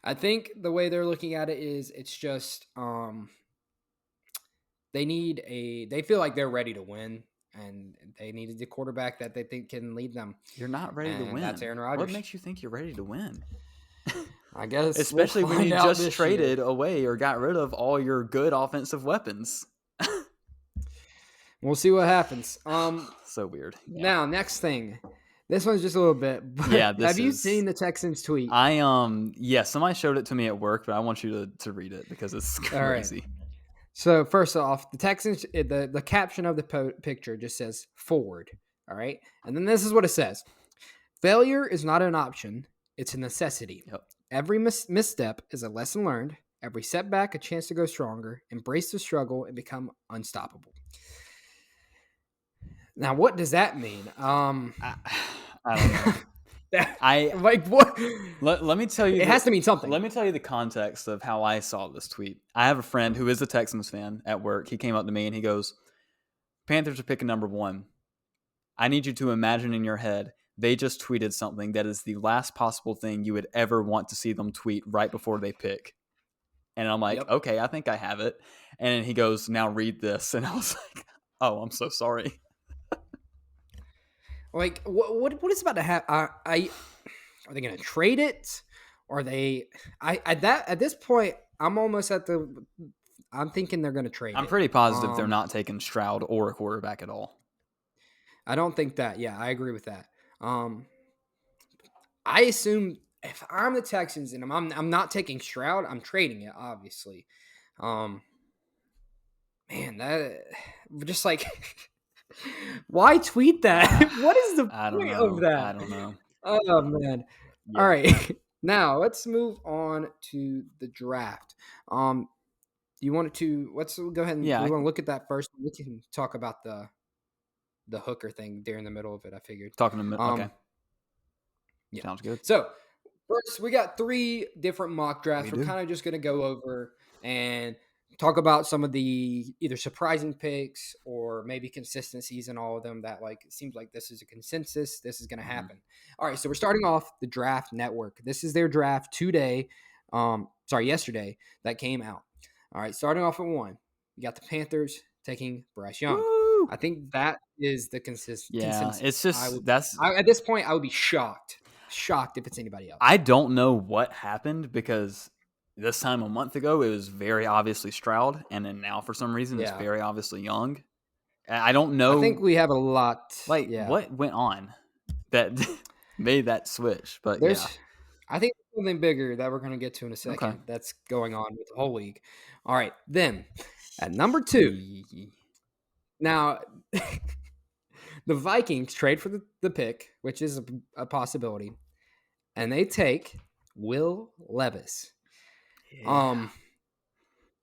Speaker 2: I think the way they're looking at it is it's just they feel like they're ready to win, and they needed the quarterback that they think can lead them.
Speaker 1: You're not ready to win.
Speaker 2: That's Aaron Rodgers.
Speaker 1: What makes you think you're ready to win?
Speaker 2: I guess,
Speaker 1: especially when you just traded away or got rid of all your good offensive weapons.
Speaker 2: We'll see what happens.
Speaker 1: So weird. Yeah.
Speaker 2: Now, next thing. This one's just a little bit. Have you seen the Texans tweet?
Speaker 1: Somebody showed it to me at work, but I want you to read it because it's crazy.
Speaker 2: Right. So first off, the Texans, the caption of the picture just says "forward." All right, and then this is what it says: "Failure is not an option; it's a necessity.
Speaker 1: Yep.
Speaker 2: Every misstep is a lesson learned. Every setback, a chance to go stronger. Embrace the struggle and become unstoppable." Now, what does that mean?
Speaker 1: I don't know.
Speaker 2: What?
Speaker 1: Let me tell you.
Speaker 2: It has to mean something.
Speaker 1: Let me tell you the context of how I saw this tweet. I have a friend who is a Texans fan at work. He came up to me and he goes, "Panthers are picking number 1. I need you to imagine in your head they just tweeted something that is the last possible thing you would ever want to see them tweet right before they pick." And I'm like, okay, I think I have it. And he goes, "Now read this." And I was like, oh, I'm so sorry.
Speaker 2: Like, what is about to happen? Are they going to trade it? Or they, I at this point, I'm almost at the. I'm thinking they're going to trade
Speaker 1: I'm
Speaker 2: it.
Speaker 1: pretty positive they're not taking Stroud or a quarterback at all.
Speaker 2: I don't think that. Yeah, I agree with that. I assume if I'm the Texans and I'm not taking Stroud, I'm trading it. Obviously, um, man, that just like why tweet that? What is the
Speaker 1: I don't
Speaker 2: point of
Speaker 1: know. I
Speaker 2: that?
Speaker 1: don't know.
Speaker 2: Oh man. All
Speaker 1: Yeah.
Speaker 2: right. Now let's move on to the draft. You wanted to let's go ahead and
Speaker 1: Yeah.
Speaker 2: we want to look at that first. We can talk about the hooker thing during the middle of it, I figured.
Speaker 1: Talking to okay.
Speaker 2: Um yeah.
Speaker 1: Sounds good.
Speaker 2: So first, we got 3 different mock
Speaker 1: We
Speaker 2: drafts. We're
Speaker 1: do.
Speaker 2: kind of just going to go over and talk about some of the either surprising picks or maybe consistencies in all of them that like it seems like this is a consensus. This is going to happen. All right, so we're starting off the Draft Network. This is their draft yesterday that came out. All right, starting off at 1, you got the Panthers taking Bryce Young.
Speaker 1: Woo!
Speaker 2: I think that is the
Speaker 1: Yeah,
Speaker 2: consensus.
Speaker 1: it's just that's
Speaker 2: At this point, I would be shocked if it's anybody else.
Speaker 1: I don't know what happened because this time a month ago it was very obviously Stroud, and then now for some reason it's
Speaker 2: Yeah.
Speaker 1: very obviously Young. I don't
Speaker 2: I think
Speaker 1: know
Speaker 2: we have a lot.
Speaker 1: like
Speaker 2: Yeah.
Speaker 1: what went on that made that switch, but yeah.
Speaker 2: I think there's something bigger that we're going to get to in a
Speaker 1: Okay.
Speaker 2: second that's going on with the whole league. All right. Then at number 2, now the Vikings trade for the pick, which is a possibility, and they take Will Levis.
Speaker 1: Yeah.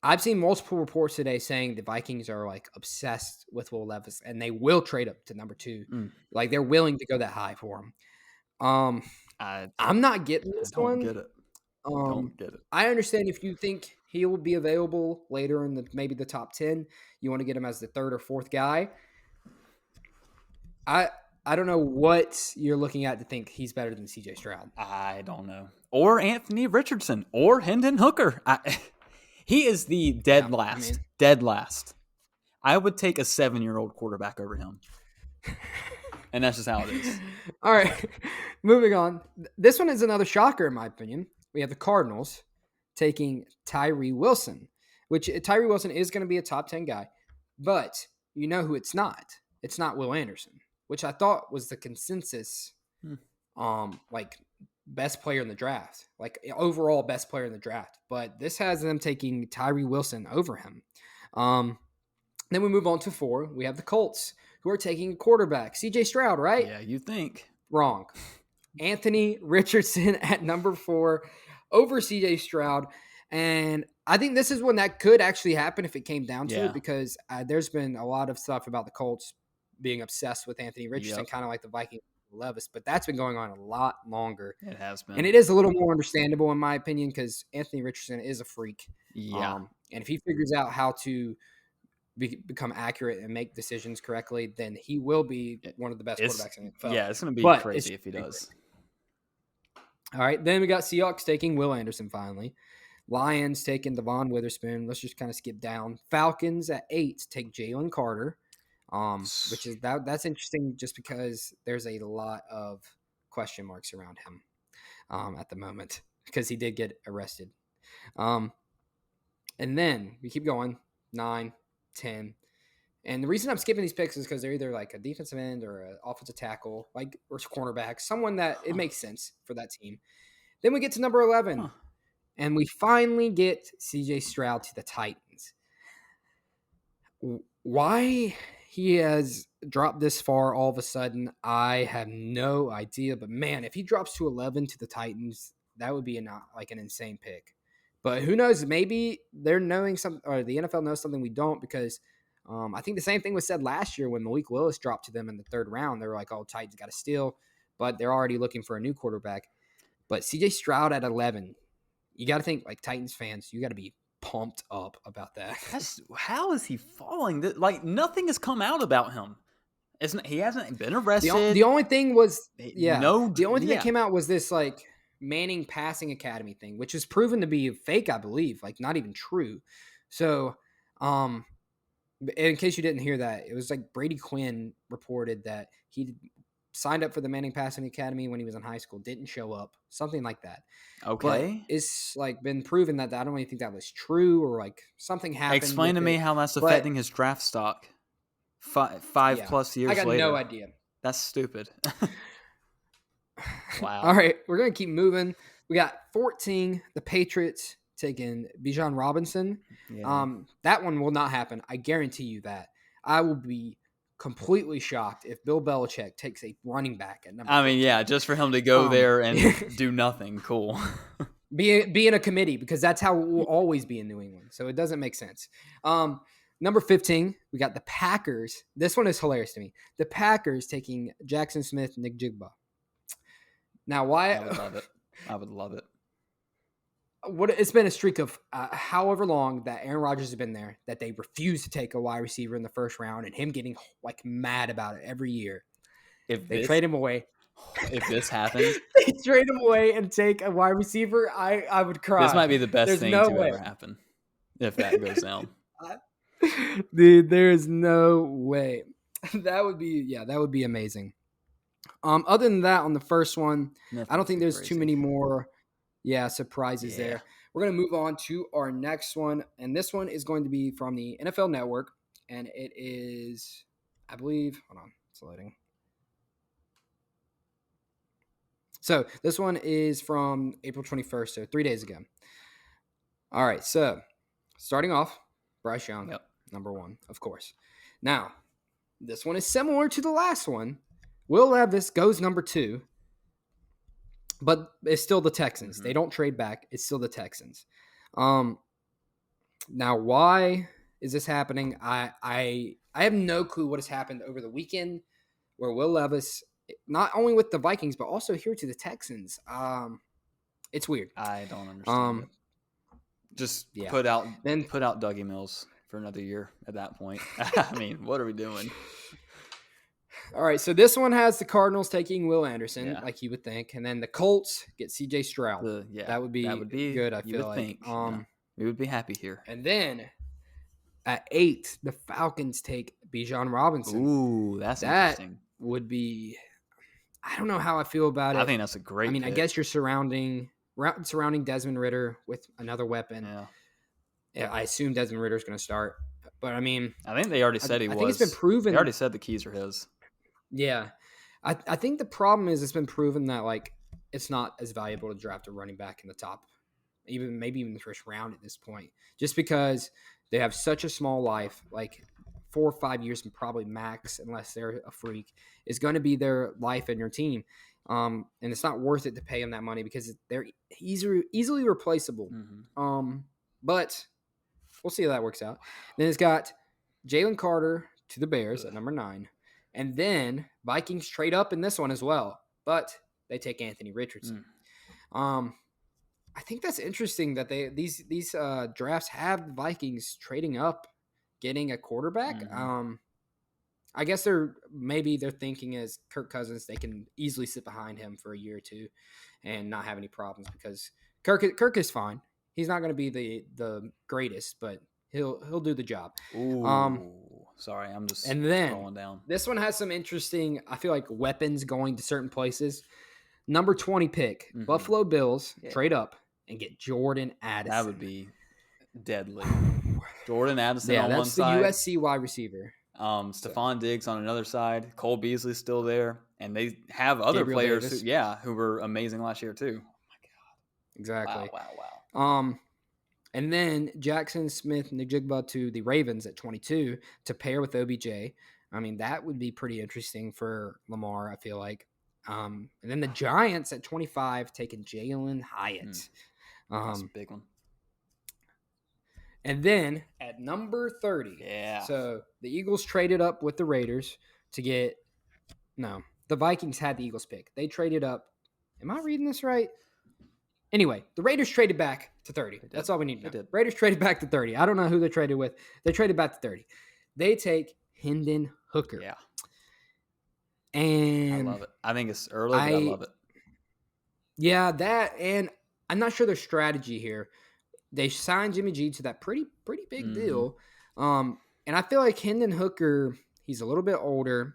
Speaker 2: I've seen multiple reports today saying the Vikings are like obsessed with Will Levis and they will trade up to number 2.
Speaker 1: Mm,
Speaker 2: Like they're willing to go that high for him.
Speaker 1: I
Speaker 2: I'm not getting
Speaker 1: I
Speaker 2: this
Speaker 1: don't
Speaker 2: one.
Speaker 1: get it. Don't get it.
Speaker 2: I understand if you think he will be available later in maybe the top 10, you want to get him as the 3rd or 4th guy. I don't know what you're looking at to think he's better than CJ Stroud.
Speaker 1: I don't know. Or Anthony Richardson or Hendon Hooker. He is the dead
Speaker 2: Yeah,
Speaker 1: last. Dead last. I would take a 7-year-old quarterback over him. And that's just how it is.
Speaker 2: All right, moving on. This one is another shocker in my opinion. We have the Cardinals taking Tyree Wilson, which Tyree Wilson is going to be a top 10 guy, but you know who it's not. It's not Will Anderson, which I thought was the consensus, like best player in the draft, like overall best player in the draft. But this has them taking Tyree Wilson over him. Then we move on to 4. We have the Colts, who are taking a quarterback, CJ Stroud, right?
Speaker 1: Yeah, you think.
Speaker 2: Wrong. Anthony Richardson at number 4 over CJ Stroud. And I think this is one that could actually happen if it came down to it, because there's been a lot of stuff about the Colts being obsessed with Anthony Richardson, kind of like the Vikings Levis, but that's been going on a lot longer.
Speaker 1: It has been.
Speaker 2: And it is a little more understandable in my opinion because Anthony Richardson is a freak.
Speaker 1: Yeah.
Speaker 2: And if he figures out how to become accurate and make decisions correctly, then he will be one of the best quarterbacks in the NFL.
Speaker 1: Yeah, it's going to be crazy if he does.
Speaker 2: All right, then we got Seahawks taking Will Anderson finally. Lions taking Devon Witherspoon. Let's just kind of skip down. Falcons at 8 take Jalen Carter, which is that's interesting just because there's a lot of question marks around him at the moment because he did get arrested. And then we keep going, 9, 10. And the reason I'm skipping these picks is because they're either like a defensive end or an offensive tackle, like or cornerback, someone that it makes sense for that team. Then we get to number 11, and we finally get CJ Stroud to the Titans. Why he has dropped this far all of a sudden, I have no idea. But man, if he drops to 11 to the Titans, that would be an insane pick. But who knows? Maybe they're knowing something, or the NFL knows something we don't, because I think the same thing was said last year when Malik Willis dropped to them in the 3rd round. They were like, "Oh, Titans got to steal," but they're already looking for a new quarterback. But CJ Stroud at 11, you got to think like Titans fans, you got to be pumped up about that.
Speaker 1: How is he falling? Like nothing has come out about him. He hasn't been arrested.
Speaker 2: The only thing was, the only thing that
Speaker 1: yeah.
Speaker 2: came out was this like Manning Passing Academy thing, which is proven to be fake, I believe, like not even true. So, in case you didn't hear that, it was like Brady Quinn reported that he signed up for the Manning Passing Academy when he was in high school, didn't show up, something like that. But
Speaker 1: Okay.
Speaker 2: it's like been proven that I don't really think that was true, or like something happened
Speaker 1: Explain
Speaker 2: with
Speaker 1: to me
Speaker 2: it.
Speaker 1: how that's
Speaker 2: But
Speaker 1: affecting his draft stock 5
Speaker 2: yeah,
Speaker 1: plus
Speaker 2: I
Speaker 1: years
Speaker 2: got no
Speaker 1: later.
Speaker 2: idea.
Speaker 1: That's stupid.
Speaker 2: All
Speaker 1: Wow.
Speaker 2: right, we're gonna keep moving. We got 14. The Patriots taking Bijan Robinson.
Speaker 1: Yeah.
Speaker 2: That one will not happen. I guarantee you that. I will be completely shocked if Bill Belichick takes a running back at number
Speaker 1: I mean,
Speaker 2: 14.
Speaker 1: yeah, just for him to go
Speaker 2: Um,
Speaker 1: there and do nothing. Cool.
Speaker 2: be in a committee, because that's how it will always be in New England. So it doesn't make sense. Number 15, we got the Packers. This one is hilarious to me. The Packers taking Jackson Smith, Nick Jigba. Now, why?
Speaker 1: I would love it. I would love it.
Speaker 2: It's been a streak of however long that Aaron Rodgers has been there, that they refuse to take a wide receiver in the first round, and him getting like mad about it every year.
Speaker 1: If
Speaker 2: They
Speaker 1: this
Speaker 2: trade him away.
Speaker 1: if this happens,
Speaker 2: They trade him away and take a wide receiver. I would cry.
Speaker 1: this might be the best
Speaker 2: There's
Speaker 1: thing
Speaker 2: no
Speaker 1: to
Speaker 2: way.
Speaker 1: ever happen if that goes down.
Speaker 2: Dude, there is no way. That would be amazing. Other than that, on the first one,
Speaker 1: Nothing
Speaker 2: I don't think
Speaker 1: too
Speaker 2: there's too
Speaker 1: crazy.
Speaker 2: many more surprises
Speaker 1: Yeah.
Speaker 2: there. We're going to move on to our next one, and this one is going to be from the NFL Network, and it is, I believe, hold on, it's loading. So this one is from April 21st, so 3 days ago. All right, so starting off, Bryce Young,
Speaker 1: Yep.
Speaker 2: number one, of course. Now, this one is similar to the last one. Will Levis goes number 2, but it's still the Texans.
Speaker 1: Mhm.
Speaker 2: They don't trade back. It's still the Texans. Now, why is this happening? I have no clue what has happened over the weekend where Will Levis, not only with the Vikings, but also here to the Texans. It's weird.
Speaker 1: I don't understand it. Just
Speaker 2: Yeah.
Speaker 1: put out
Speaker 2: Then
Speaker 1: Dougie Mills for another year at that point. I mean, what are we doing?
Speaker 2: all right, so this one has the Cardinals taking Will Anderson,
Speaker 1: Yeah.
Speaker 2: like you would think, and then the Colts get C.J. Stroud. That would be good. I
Speaker 1: you
Speaker 2: feel
Speaker 1: would
Speaker 2: like.
Speaker 1: think. Yeah. We would be happy here.
Speaker 2: And then at 8, the Falcons take Bijan Robinson.
Speaker 1: Ooh, that's
Speaker 2: That
Speaker 1: interesting.
Speaker 2: would be. I don't know how I feel about it.
Speaker 1: I think that's a great.
Speaker 2: I mean,
Speaker 1: pick.
Speaker 2: I guess you're surrounding Desmond Ritter with another weapon.
Speaker 1: Yeah.
Speaker 2: I assume Desmond Ritter's going to start, but I mean,
Speaker 1: I think they already said he was.
Speaker 2: I think it's been proven.
Speaker 1: They already said the keys are his.
Speaker 2: Yeah, I think the problem is it's been proven that like it's not as valuable to draft a running back in the top, maybe even the first round at this point, just because they have such a small life. Like 4 or 5 years, and probably max, unless they're a freak, is going to be their life in your team. And it's not worth it to pay them that money because they're easily replaceable.
Speaker 1: Mm-hmm.
Speaker 2: But we'll see how that works out. Then it's got Jalen Carter to the Bears at number 9. And then Vikings trade up in this one as well, but they take Anthony Richardson. I think that's interesting that these drafts have the Vikings trading up, getting a quarterback.
Speaker 1: Mm-hmm.
Speaker 2: I guess they're thinking as Kirk Cousins, they can easily sit behind him for a year or two and not have any problems because Kirk is fine. He's not going to be the greatest, but he'll do the job.
Speaker 1: Ooh, sorry, I'm just scrolling down.
Speaker 2: This one has some interesting, I feel like, weapons going to certain places. Number 20 pick, Buffalo Bills trade up and get Jordan Addison.
Speaker 1: That would be deadly. Jordan Addison on one side.
Speaker 2: Yeah, that's the USC wide receiver.
Speaker 1: Stephon Diggs on another side. Cole Beasley's still there. And they have other
Speaker 2: Gabriel
Speaker 1: players
Speaker 2: Davis.
Speaker 1: who were amazing last year too. Oh my God.
Speaker 2: Exactly.
Speaker 1: Wow.
Speaker 2: And then Jackson Smith and Njigba to the Ravens at 22 to pair with OBJ. I mean, that would be pretty interesting for Lamar, I feel like. And then the Giants at 25 taking Jalen Hyatt.
Speaker 1: That's a big one.
Speaker 2: And then at number 30, so the Eagles traded up with the Raiders to get – no, the Vikings had the Eagles pick. They traded up – am I reading this right? Anyway, the Raiders traded back to 30. That's all we need to know. Raiders traded back to 30. I don't know who they traded with. They traded back to 30. They take Hendon Hooker.
Speaker 1: Yeah.
Speaker 2: And
Speaker 1: I love it. I think it's early, but I love it.
Speaker 2: Yeah, that, and I'm not sure their strategy here. They signed Jimmy G to that pretty big deal. And I feel like Hendon Hooker, he's a little bit older.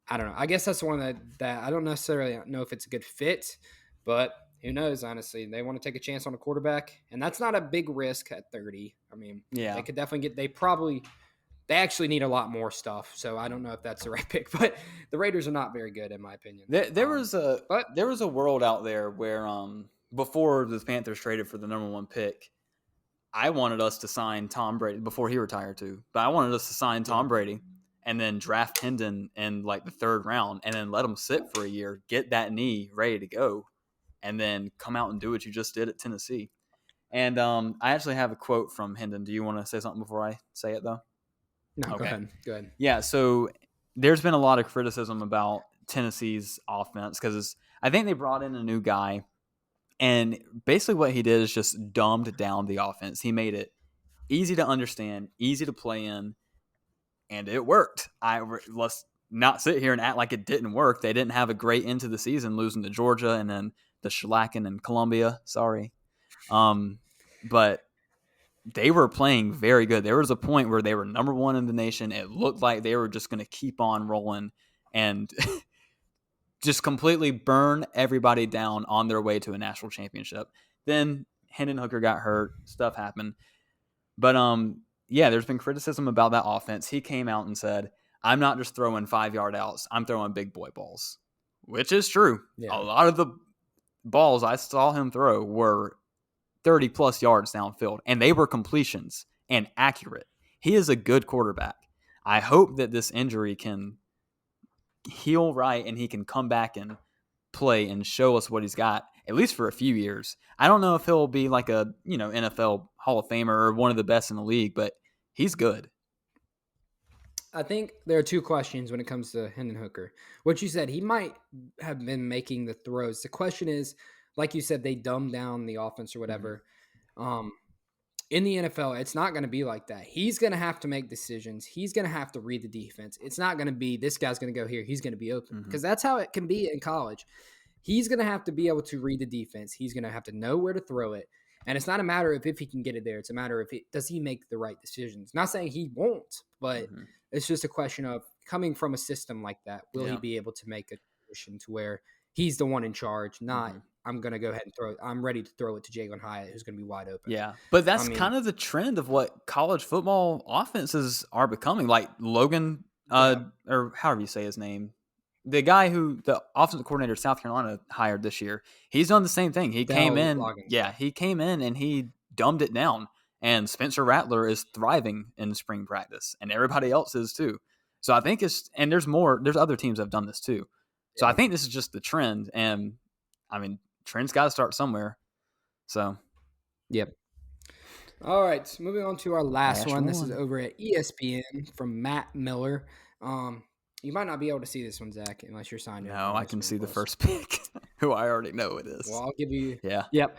Speaker 2: I don't know. I guess that's one that I don't necessarily know if it's a good fit, but who knows? Honestly, they want to take a chance on a quarterback, and that's not a big risk at 30. I mean, they
Speaker 1: Yeah.
Speaker 2: could definitely get. They actually need a lot more stuff. So I don't know if that's the right pick, but the Raiders are not very good in my opinion.
Speaker 1: There was a
Speaker 2: But
Speaker 1: world out there where before the Panthers traded for the number one pick, I wanted us to sign Tom Brady before he retired too. But I wanted us to sign
Speaker 2: yeah,
Speaker 1: Tom Brady and then draft Hendon in like the third round and then let him sit for a year, get that knee ready to go, and then come out and do what you just did at Tennessee. And I actually have a quote from Hendon. Do you want to say something before I say it though?
Speaker 2: no, go
Speaker 1: Okay.
Speaker 2: ahead. Go ahead.
Speaker 1: Yeah, so there's been a lot of criticism about Tennessee's offense because I think they brought in a new guy, and basically what he did is just dumbed down the offense. He made it easy to understand, easy to play in, and it worked. Let's not sit here and act like it didn't work. They didn't have a great end to the season, losing to Georgia and then the shellacking in Columbia. Sorry, but they were playing very good. There was a point where they were number one in the nation. It looked like they were just going to keep on rolling and just completely burn everybody down on their way to a national championship. Then Hendon Hooker got hurt. Stuff happened. But yeah, there's been criticism about that offense. He came out and said, I'm not just throwing 5-yard outs. I'm throwing big boy balls, which is true.
Speaker 2: Yeah.
Speaker 1: A lot of the balls I saw him throw were 30 plus yards downfield, and they were completions and accurate. He is a good quarterback. I hope that this injury can heal right and he can come back and play and show us what he's got at least for a few years. I don't know if he'll be like a, NFL Hall of Famer or one of the best in the league, but he's good.
Speaker 2: I think there are two questions when it comes to Hendon Hooker. What you said, he might have been making the throws. The question is, like you said, they dumbed down the offense or
Speaker 1: Mm-hmm.
Speaker 2: whatever. In the NFL, it's not going to be like that. He's going to have to make decisions. He's going to have to read the defense. It's not going to be this guy's going to go here. He's going to be open
Speaker 1: Mm-hmm.
Speaker 2: because that's how it can be in college. He's going to have to be able to read the defense. He's going to have to know where to throw it. And it's not a matter of if he can get it there. It's a matter of does he make the right decisions. Not saying he won't, but
Speaker 1: Mm-hmm.
Speaker 2: it's just a question of coming from a system like that. Will he
Speaker 1: Yeah.
Speaker 2: be able to make a decision to where he's the one in charge, not
Speaker 1: Mm-hmm.
Speaker 2: I'm going to go ahead and throw it. I'm ready to throw it to Jalen Hyatt, who's going to be wide open.
Speaker 1: Yeah. But
Speaker 2: I
Speaker 1: that's
Speaker 2: mean,
Speaker 1: kind of the trend of what college football offenses are becoming. Like Logan,
Speaker 2: yeah,
Speaker 1: or however you say his name, the guy who the offensive coordinator South Carolina hired this year, he's done the same thing. He came
Speaker 2: Dell
Speaker 1: in,
Speaker 2: Loggins.
Speaker 1: yeah, he came in and he dumbed it down. And Spencer Rattler is thriving in spring practice, and everybody else is too. So I think and there's more. There's other teams that have done this too. So I
Speaker 2: Yeah.
Speaker 1: think this is just the trend, and I mean, trends got to start somewhere. So
Speaker 2: Yep. All right. So moving on to our last
Speaker 1: last
Speaker 2: one. This is
Speaker 1: one.
Speaker 2: over at ESPN from Matt Miller. You might not be able to see this one, Zach, unless you're signed in
Speaker 1: No,
Speaker 2: for
Speaker 1: I can
Speaker 2: ESPN
Speaker 1: see the
Speaker 2: Plus.
Speaker 1: first pick, who I already know it
Speaker 2: Well,
Speaker 1: is.
Speaker 2: I'll give you.
Speaker 1: Yeah,
Speaker 2: Yep.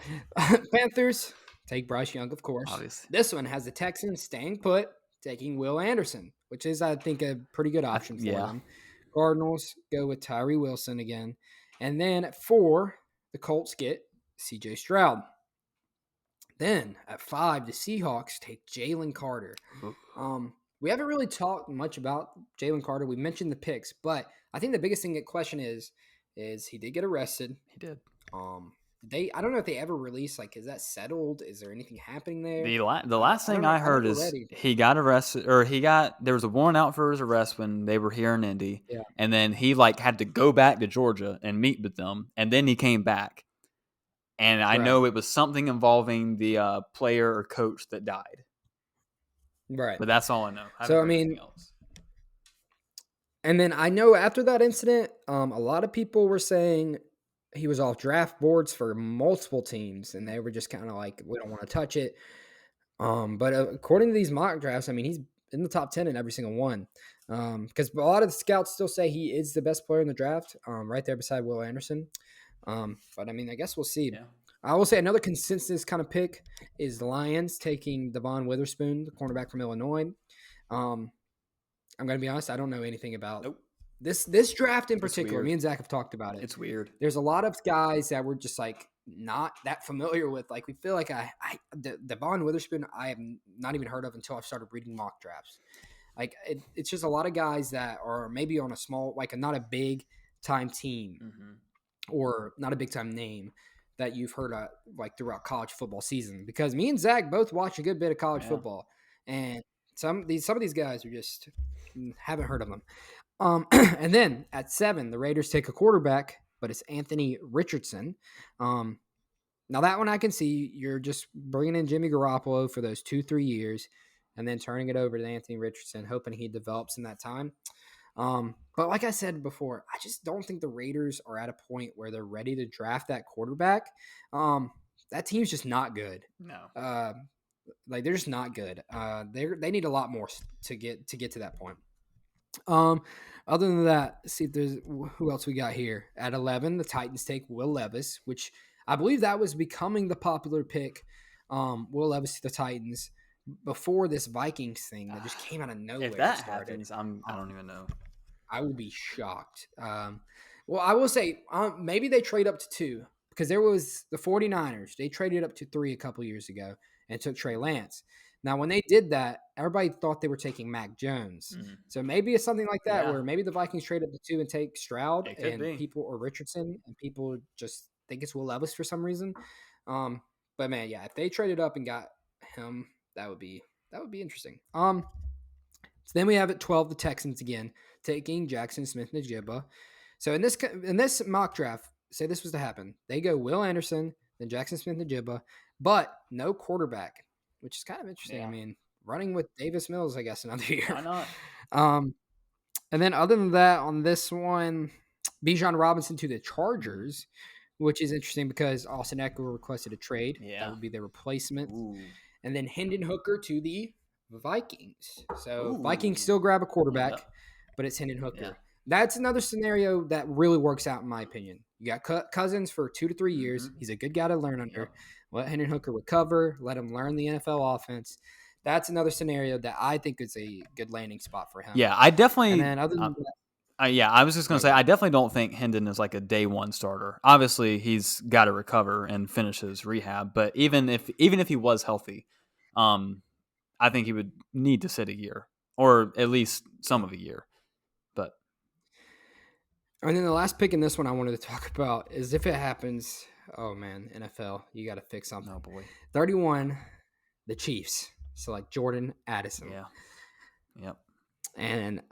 Speaker 2: Panthers take Bryce Young, of course.
Speaker 1: obviously.
Speaker 2: This one has the Texans staying put, taking Will Anderson, which is, I think, a pretty good option for
Speaker 1: Yeah.
Speaker 2: them. Cardinals go with Tyree Wilson again. And then at 4, the Colts get CJ Stroud. Then at 5, the Seahawks take Jalen Carter. We haven't really talked much about Jalen Carter. We mentioned the picks, but I think the biggest thing that question is he did get arrested.
Speaker 1: He did.
Speaker 2: I don't know if they ever released, like, is that settled? Is there anything happening there?
Speaker 1: The last
Speaker 2: I don't
Speaker 1: thing
Speaker 2: know.
Speaker 1: I
Speaker 2: I
Speaker 1: heard
Speaker 2: never
Speaker 1: is
Speaker 2: read anything.
Speaker 1: he got arrested, or there was a warrant out for his arrest when they were here in Indy,
Speaker 2: Yeah,
Speaker 1: and then he like had to go back to Georgia and meet with them, and then he came back, and I
Speaker 2: right,
Speaker 1: know it was something involving the player or coach that died,
Speaker 2: right.
Speaker 1: but that's all I know. I haven't
Speaker 2: So I
Speaker 1: heard anything
Speaker 2: mean,
Speaker 1: else.
Speaker 2: and then I know after that incident, a lot of people were saying he was off draft boards for multiple teams, and they were just kind of like, we don't want to touch it. But according to these mock drafts, I mean, he's in the top 10 in every single one. Because a lot of the scouts still say he is the best player in the draft, right there beside Will Anderson. But I mean, I guess we'll see.
Speaker 1: Yeah.
Speaker 2: I will say another consensus kind of pick is the Lions taking Devon Witherspoon, the cornerback from Illinois. Um, I'm going to be honest, I don't know anything about
Speaker 1: Nope.
Speaker 2: this draft in
Speaker 1: It's
Speaker 2: particular.
Speaker 1: weird.
Speaker 2: Me and Zach have talked about it.
Speaker 1: It's weird.
Speaker 2: There's a lot of guys that we're just like not that familiar with. Like we feel like Devon Witherspoon, I have not even heard of until I started reading mock drafts. Like it's just a lot of guys that are maybe on a small, like not a big time team
Speaker 1: Mm-hmm.
Speaker 2: or not a big time name that you've heard of, like throughout college football season. Because me and Zach both watch a good bit of college
Speaker 1: Yeah.
Speaker 2: football, and some of these guys are just haven't heard of them. And then at 7, the Raiders take a quarterback, but it's Anthony Richardson. Um, Now that one I can see. You're just bringing in Jimmy Garoppolo for those 2-3 years, and then turning it over to Anthony Richardson, hoping he develops in that time. But like I said before, I just don't think the Raiders are at a point where they're ready to draft that quarterback. That team's just not good.
Speaker 1: No.
Speaker 2: Uh, like they're just not good. They need a lot more to get to that point. Um, Other than that, let's see if there's who else we got here at 11. The Titans take Will Levis, which I believe that was becoming the popular pick. Will Levis to the Titans before this Vikings thing that just came out of
Speaker 1: If
Speaker 2: nowhere
Speaker 1: that
Speaker 2: started.
Speaker 1: happens, I don't even know.
Speaker 2: I will be shocked. Well, I will say maybe they trade up to 2 because there was the 49ers. They traded up to 3 a couple years ago and took Trey Lance. Now, when they did that, everybody thought they were taking Mac Jones.
Speaker 1: Mm.
Speaker 2: So maybe it's something like that
Speaker 1: Yeah,
Speaker 2: where maybe the Vikings trade up to 2 and take Stroud
Speaker 1: it could
Speaker 2: and
Speaker 1: be.
Speaker 2: people or Richardson and people just think it's Will Levis for some reason. But man, yeah, if they traded up and got him, that would be interesting. So then we have at 12 the Texans again taking Jackson Smith-Njigba. So in this mock draft, say this was to happen, they go Will Anderson, then Jackson Smith-Njigba, but no quarterback, which is kind of interesting. I
Speaker 1: Yeah.
Speaker 2: mean, running with Davis Mills, I guess, another year.
Speaker 1: Why not?
Speaker 2: Um, and then other than that, on this one, Bijan Robinson to the
Speaker 1: Mm.
Speaker 2: Chargers, which is interesting because Austin Eckler requested a trade. That
Speaker 1: Yeah.
Speaker 2: would be their replacement.
Speaker 1: Ooh.
Speaker 2: And then Hendon Hooker to the Vikings. So Vikings
Speaker 1: Ooh.
Speaker 2: still grab a quarterback,
Speaker 1: Yep.
Speaker 2: but it's Hendon
Speaker 1: Yeah.
Speaker 2: Hooker. That's another scenario that really works out in my opinion. You got Cousins for 2 to 3 years.
Speaker 1: Mm-hmm.
Speaker 2: He's a good guy to learn under.
Speaker 1: Yep.
Speaker 2: Let Hendon Hooker recover. Let him learn the NFL offense. That's another scenario that I think is a good landing spot for him.
Speaker 1: Yeah, I
Speaker 2: And
Speaker 1: definitely.
Speaker 2: then other than that,
Speaker 1: Yeah, I was just gonna say
Speaker 2: okay.
Speaker 1: I definitely don't think Hendon is like a day one starter. Obviously, he's got to recover and finish his rehab. But even if he was healthy, um, I think he would need to sit a year or at least some of a year. But
Speaker 2: And then the last pick in this one I wanted to talk about is if it happens. Oh man, NFL, you got to fix something.
Speaker 1: oh boy,
Speaker 2: 31, the Chiefs select Jordan Addison.
Speaker 1: yeah, yep.
Speaker 2: And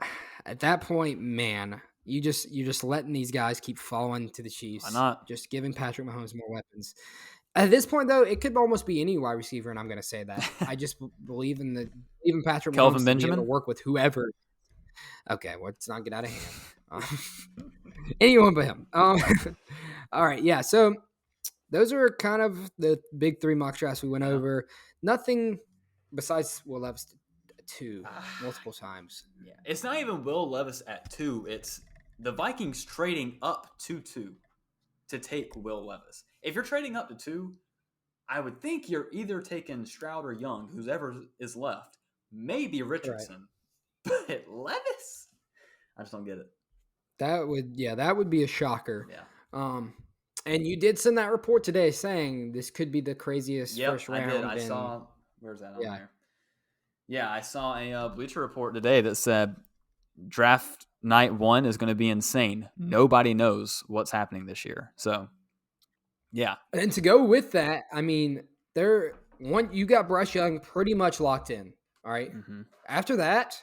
Speaker 2: at that point, man, you're just letting these guys keep falling to the
Speaker 1: Why
Speaker 2: Chiefs,
Speaker 1: not?
Speaker 2: just giving Patrick Mahomes more weapons. At this point, though, it could almost be any wide receiver, and I'm going to say that. I just believe in even Patrick
Speaker 1: Kelvin
Speaker 2: Mahomes to be able to
Speaker 1: Benjamin.
Speaker 2: work with whoever. Okay, well, let's not get out of hand. Anyone but him. All right, yeah. So those are kind of the big 3 mock drafts we went
Speaker 1: Yeah.
Speaker 2: over. Nothing besides Will Levis 2 multiple times.
Speaker 1: Yeah, it's not even Will Levis at 2. It's the Vikings trading up to 2 to take Will Levis. If you're trading up to 2, I would think you're either taking Stroud or Young, who's ever is left. Maybe Richardson, but Levis, I just don't get it.
Speaker 2: That would be a shocker.
Speaker 1: Yeah.
Speaker 2: And you did send that report today saying this could be the craziest
Speaker 1: Yep,
Speaker 2: first
Speaker 1: I
Speaker 2: round.
Speaker 1: did. I saw. Where's that on
Speaker 2: Yeah.
Speaker 1: there? Yeah, I saw a Bleacher Report today that said draft night 1 is going to be insane. Nobody knows what's happening this year. So, yeah.
Speaker 2: And to go with that, I mean, you got Bryce Young pretty much locked in. All right.
Speaker 1: Mm-hmm.
Speaker 2: After that,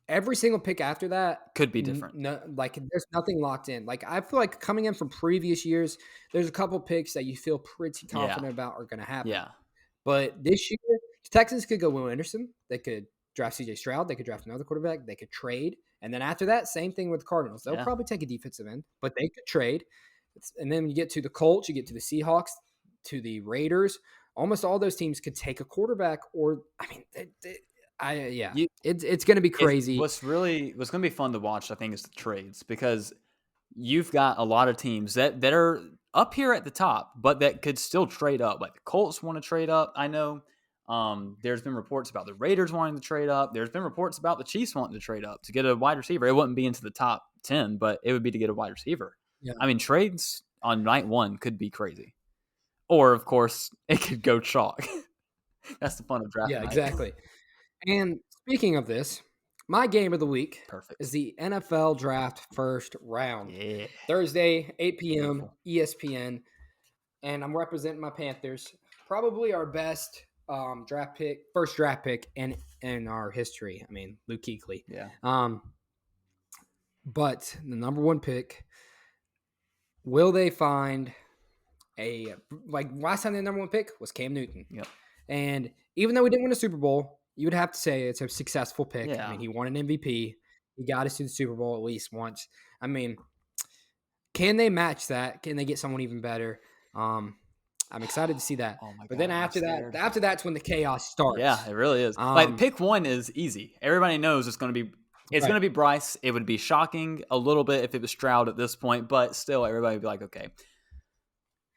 Speaker 2: every single pick after that
Speaker 1: Could be different.
Speaker 2: No, like there's nothing locked in. Like I feel like coming in from previous years, there's a couple picks that you feel pretty confident about are going to happen.
Speaker 1: Yeah.
Speaker 2: But this year, the Texans could go Will Anderson. They could draft C.J. Stroud. They could draft another quarterback. They could trade. And then after that, same thing with the Cardinals. They'll probably take a defensive end, but they could trade. And then when you get to the Colts, you get to the Seahawks, to the Raiders. Almost all those teams could take a quarterback, or I mean, it's going to be crazy.
Speaker 1: What's going to be fun to watch, I think, is the trades because you've got a lot of teams that are up here at the top, but that could still trade up. Like the Colts want to trade up. I know there's been reports about the Raiders wanting to trade up. There's been reports about the Chiefs wanting to trade up to get a wide receiver. It wouldn't be into the top 10, but it would be to get a wide receiver.
Speaker 2: Yeah.
Speaker 1: I mean, trades on night 1 could be crazy. Or, of course, it could go chalk. That's the fun of draft
Speaker 2: Yeah,
Speaker 1: night.
Speaker 2: exactly. And speaking of this, My game of the week is
Speaker 1: Perfect.
Speaker 2: the NFL Draft first round.
Speaker 1: Yeah.
Speaker 2: Thursday, 8 p.m.
Speaker 1: Beautiful.
Speaker 2: ESPN. And I'm representing my Panthers. Probably our best first draft pick in our history. I mean, Luke Kuechly.
Speaker 1: Yeah.
Speaker 2: But the number one pick, will they find last time the number one pick was Cam Newton.
Speaker 1: Yep.
Speaker 2: And even though we didn't win a Super Bowl, you would have to say it's a successful pick. I
Speaker 1: Yeah.
Speaker 2: mean, he won an MVP. He got us to the Super Bowl at least once. I mean, can they match that? Can they get someone even better? I'm excited to see that.
Speaker 1: Oh my
Speaker 2: But
Speaker 1: God,
Speaker 2: then
Speaker 1: I'm
Speaker 2: after
Speaker 1: scared.
Speaker 2: that's when the chaos starts.
Speaker 1: Yeah, it really is. Like
Speaker 2: Um,
Speaker 1: pick one is easy. Everybody knows it's going
Speaker 2: right.
Speaker 1: to be Bryce. It would be shocking a little bit if it was Stroud at this point, but still everybody would be like, okay.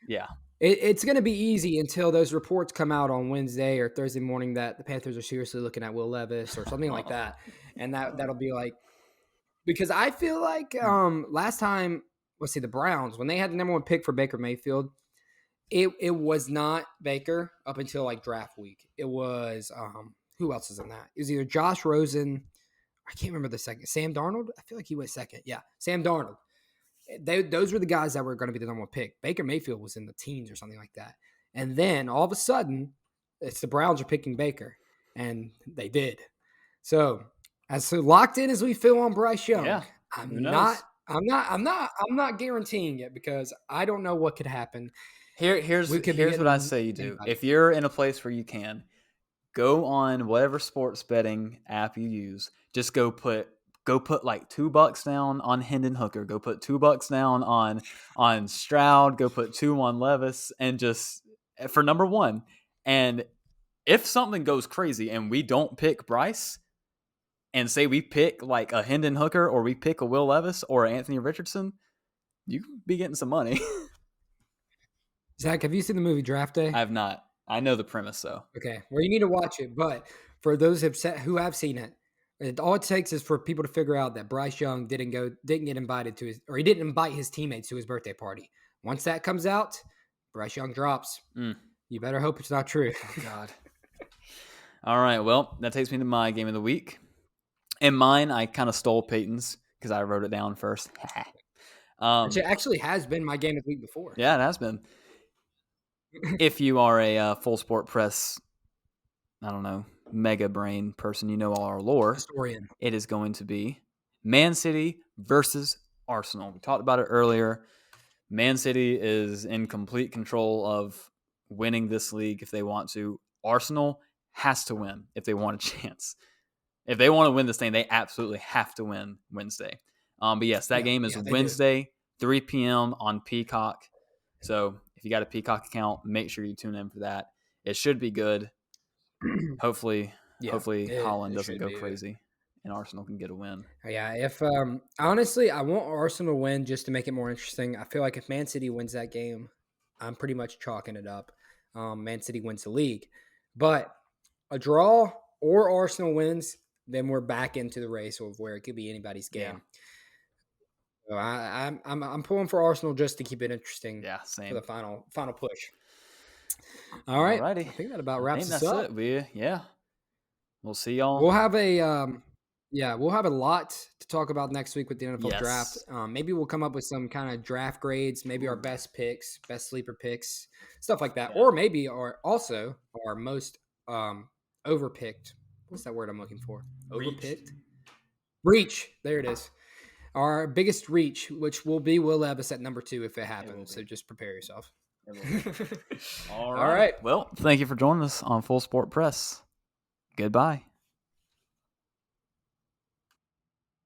Speaker 1: Yeah.
Speaker 2: It's going to be easy until those reports come out on Wednesday or Thursday morning that the Panthers are seriously looking at Will Levis or something like that, and that'll be like, because I feel like last time, let's see, the Browns, when they had the number one pick for Baker Mayfield, it was not Baker up until like draft week. It was who else is in that? It was either Josh Rosen, I can't remember the second, Sam Darnold. I feel like he went second. Yeah, Sam Darnold. Those were the guys that were going to be the number one pick. Baker Mayfield was in the teens or something like that. And then all of a sudden, it's the Browns are picking Baker, and they did. So as locked in as we feel on Bryce Young,
Speaker 1: Yeah. Who
Speaker 2: I'm not,
Speaker 1: knows?
Speaker 2: I'm not guaranteeing it because I don't know what could happen.
Speaker 1: Here's
Speaker 2: We could be
Speaker 1: what I
Speaker 2: getting
Speaker 1: say you do.
Speaker 2: anybody.
Speaker 1: If you're in a place where you can, go on whatever sports betting app you use. Just go put like $2 down on Hendon Hooker. Go put $2 down on Stroud. Go put two on Levis, and just for number one. And if something goes crazy and we don't pick Bryce, and say we pick like a Hendon Hooker or we pick a Will Levis or Anthony Richardson, you could be getting some money.
Speaker 2: Zach, have you seen the movie Draft Day?
Speaker 1: I have not. I know the premise though.
Speaker 2: Okay, well, you need to watch it. But for those who have seen it, all it takes is for people to figure out that Bryce Young didn't get invited to his, or he didn't invite his teammates to his birthday party. Once that comes out, Bryce Young drops. You better hope it's not true.
Speaker 1: Oh, God. All right. Well, that takes me to my game of the week. And mine, I kind of stole Peyton's because I wrote it down first.
Speaker 2: Which it actually has been my game of the week before.
Speaker 1: Yeah, it has been. If you are a full sport press, I don't know, mega brain person, you know all our lore.
Speaker 2: Historian.
Speaker 1: It is going to be Man City versus Arsenal. We talked about it earlier. Man City is in complete control of winning this league if they want to. Arsenal has to win if they want a chance. If they want to win this thing, they absolutely have to win Wednesday. But yes, that game is Wednesday, 3 p.m. on Peacock. So if you got a Peacock account, make sure you tune in for that. It should be good. Hopefully Holland doesn't go crazy and Arsenal can get a win.
Speaker 2: Yeah, if honestly, I want Arsenal to win just to make it more interesting. I feel like if Man City wins that game, I'm pretty much chalking it up. Man City wins the league, but a draw or Arsenal wins, then we're back into the race of where it could be anybody's game. Yeah. So I'm pulling for Arsenal just to keep it interesting.
Speaker 1: Yeah, same.
Speaker 2: For the final push. All right.
Speaker 1: Alrighty.
Speaker 2: I think that about wraps us
Speaker 1: up. We'll see y'all.
Speaker 2: We'll have a lot to talk about next week with the NFL draft. Maybe we'll come up with some kind of draft grades, maybe our best picks, best sleeper picks, stuff like that. Yeah. Or maybe our most overpicked. What's that word I'm looking for? Overpicked? Reach. There it is. Our biggest reach, which will be Will Levis at number 2 if it happens. So just prepare yourself.
Speaker 1: All right. Well, thank you for joining us on Full Sport Press. Goodbye.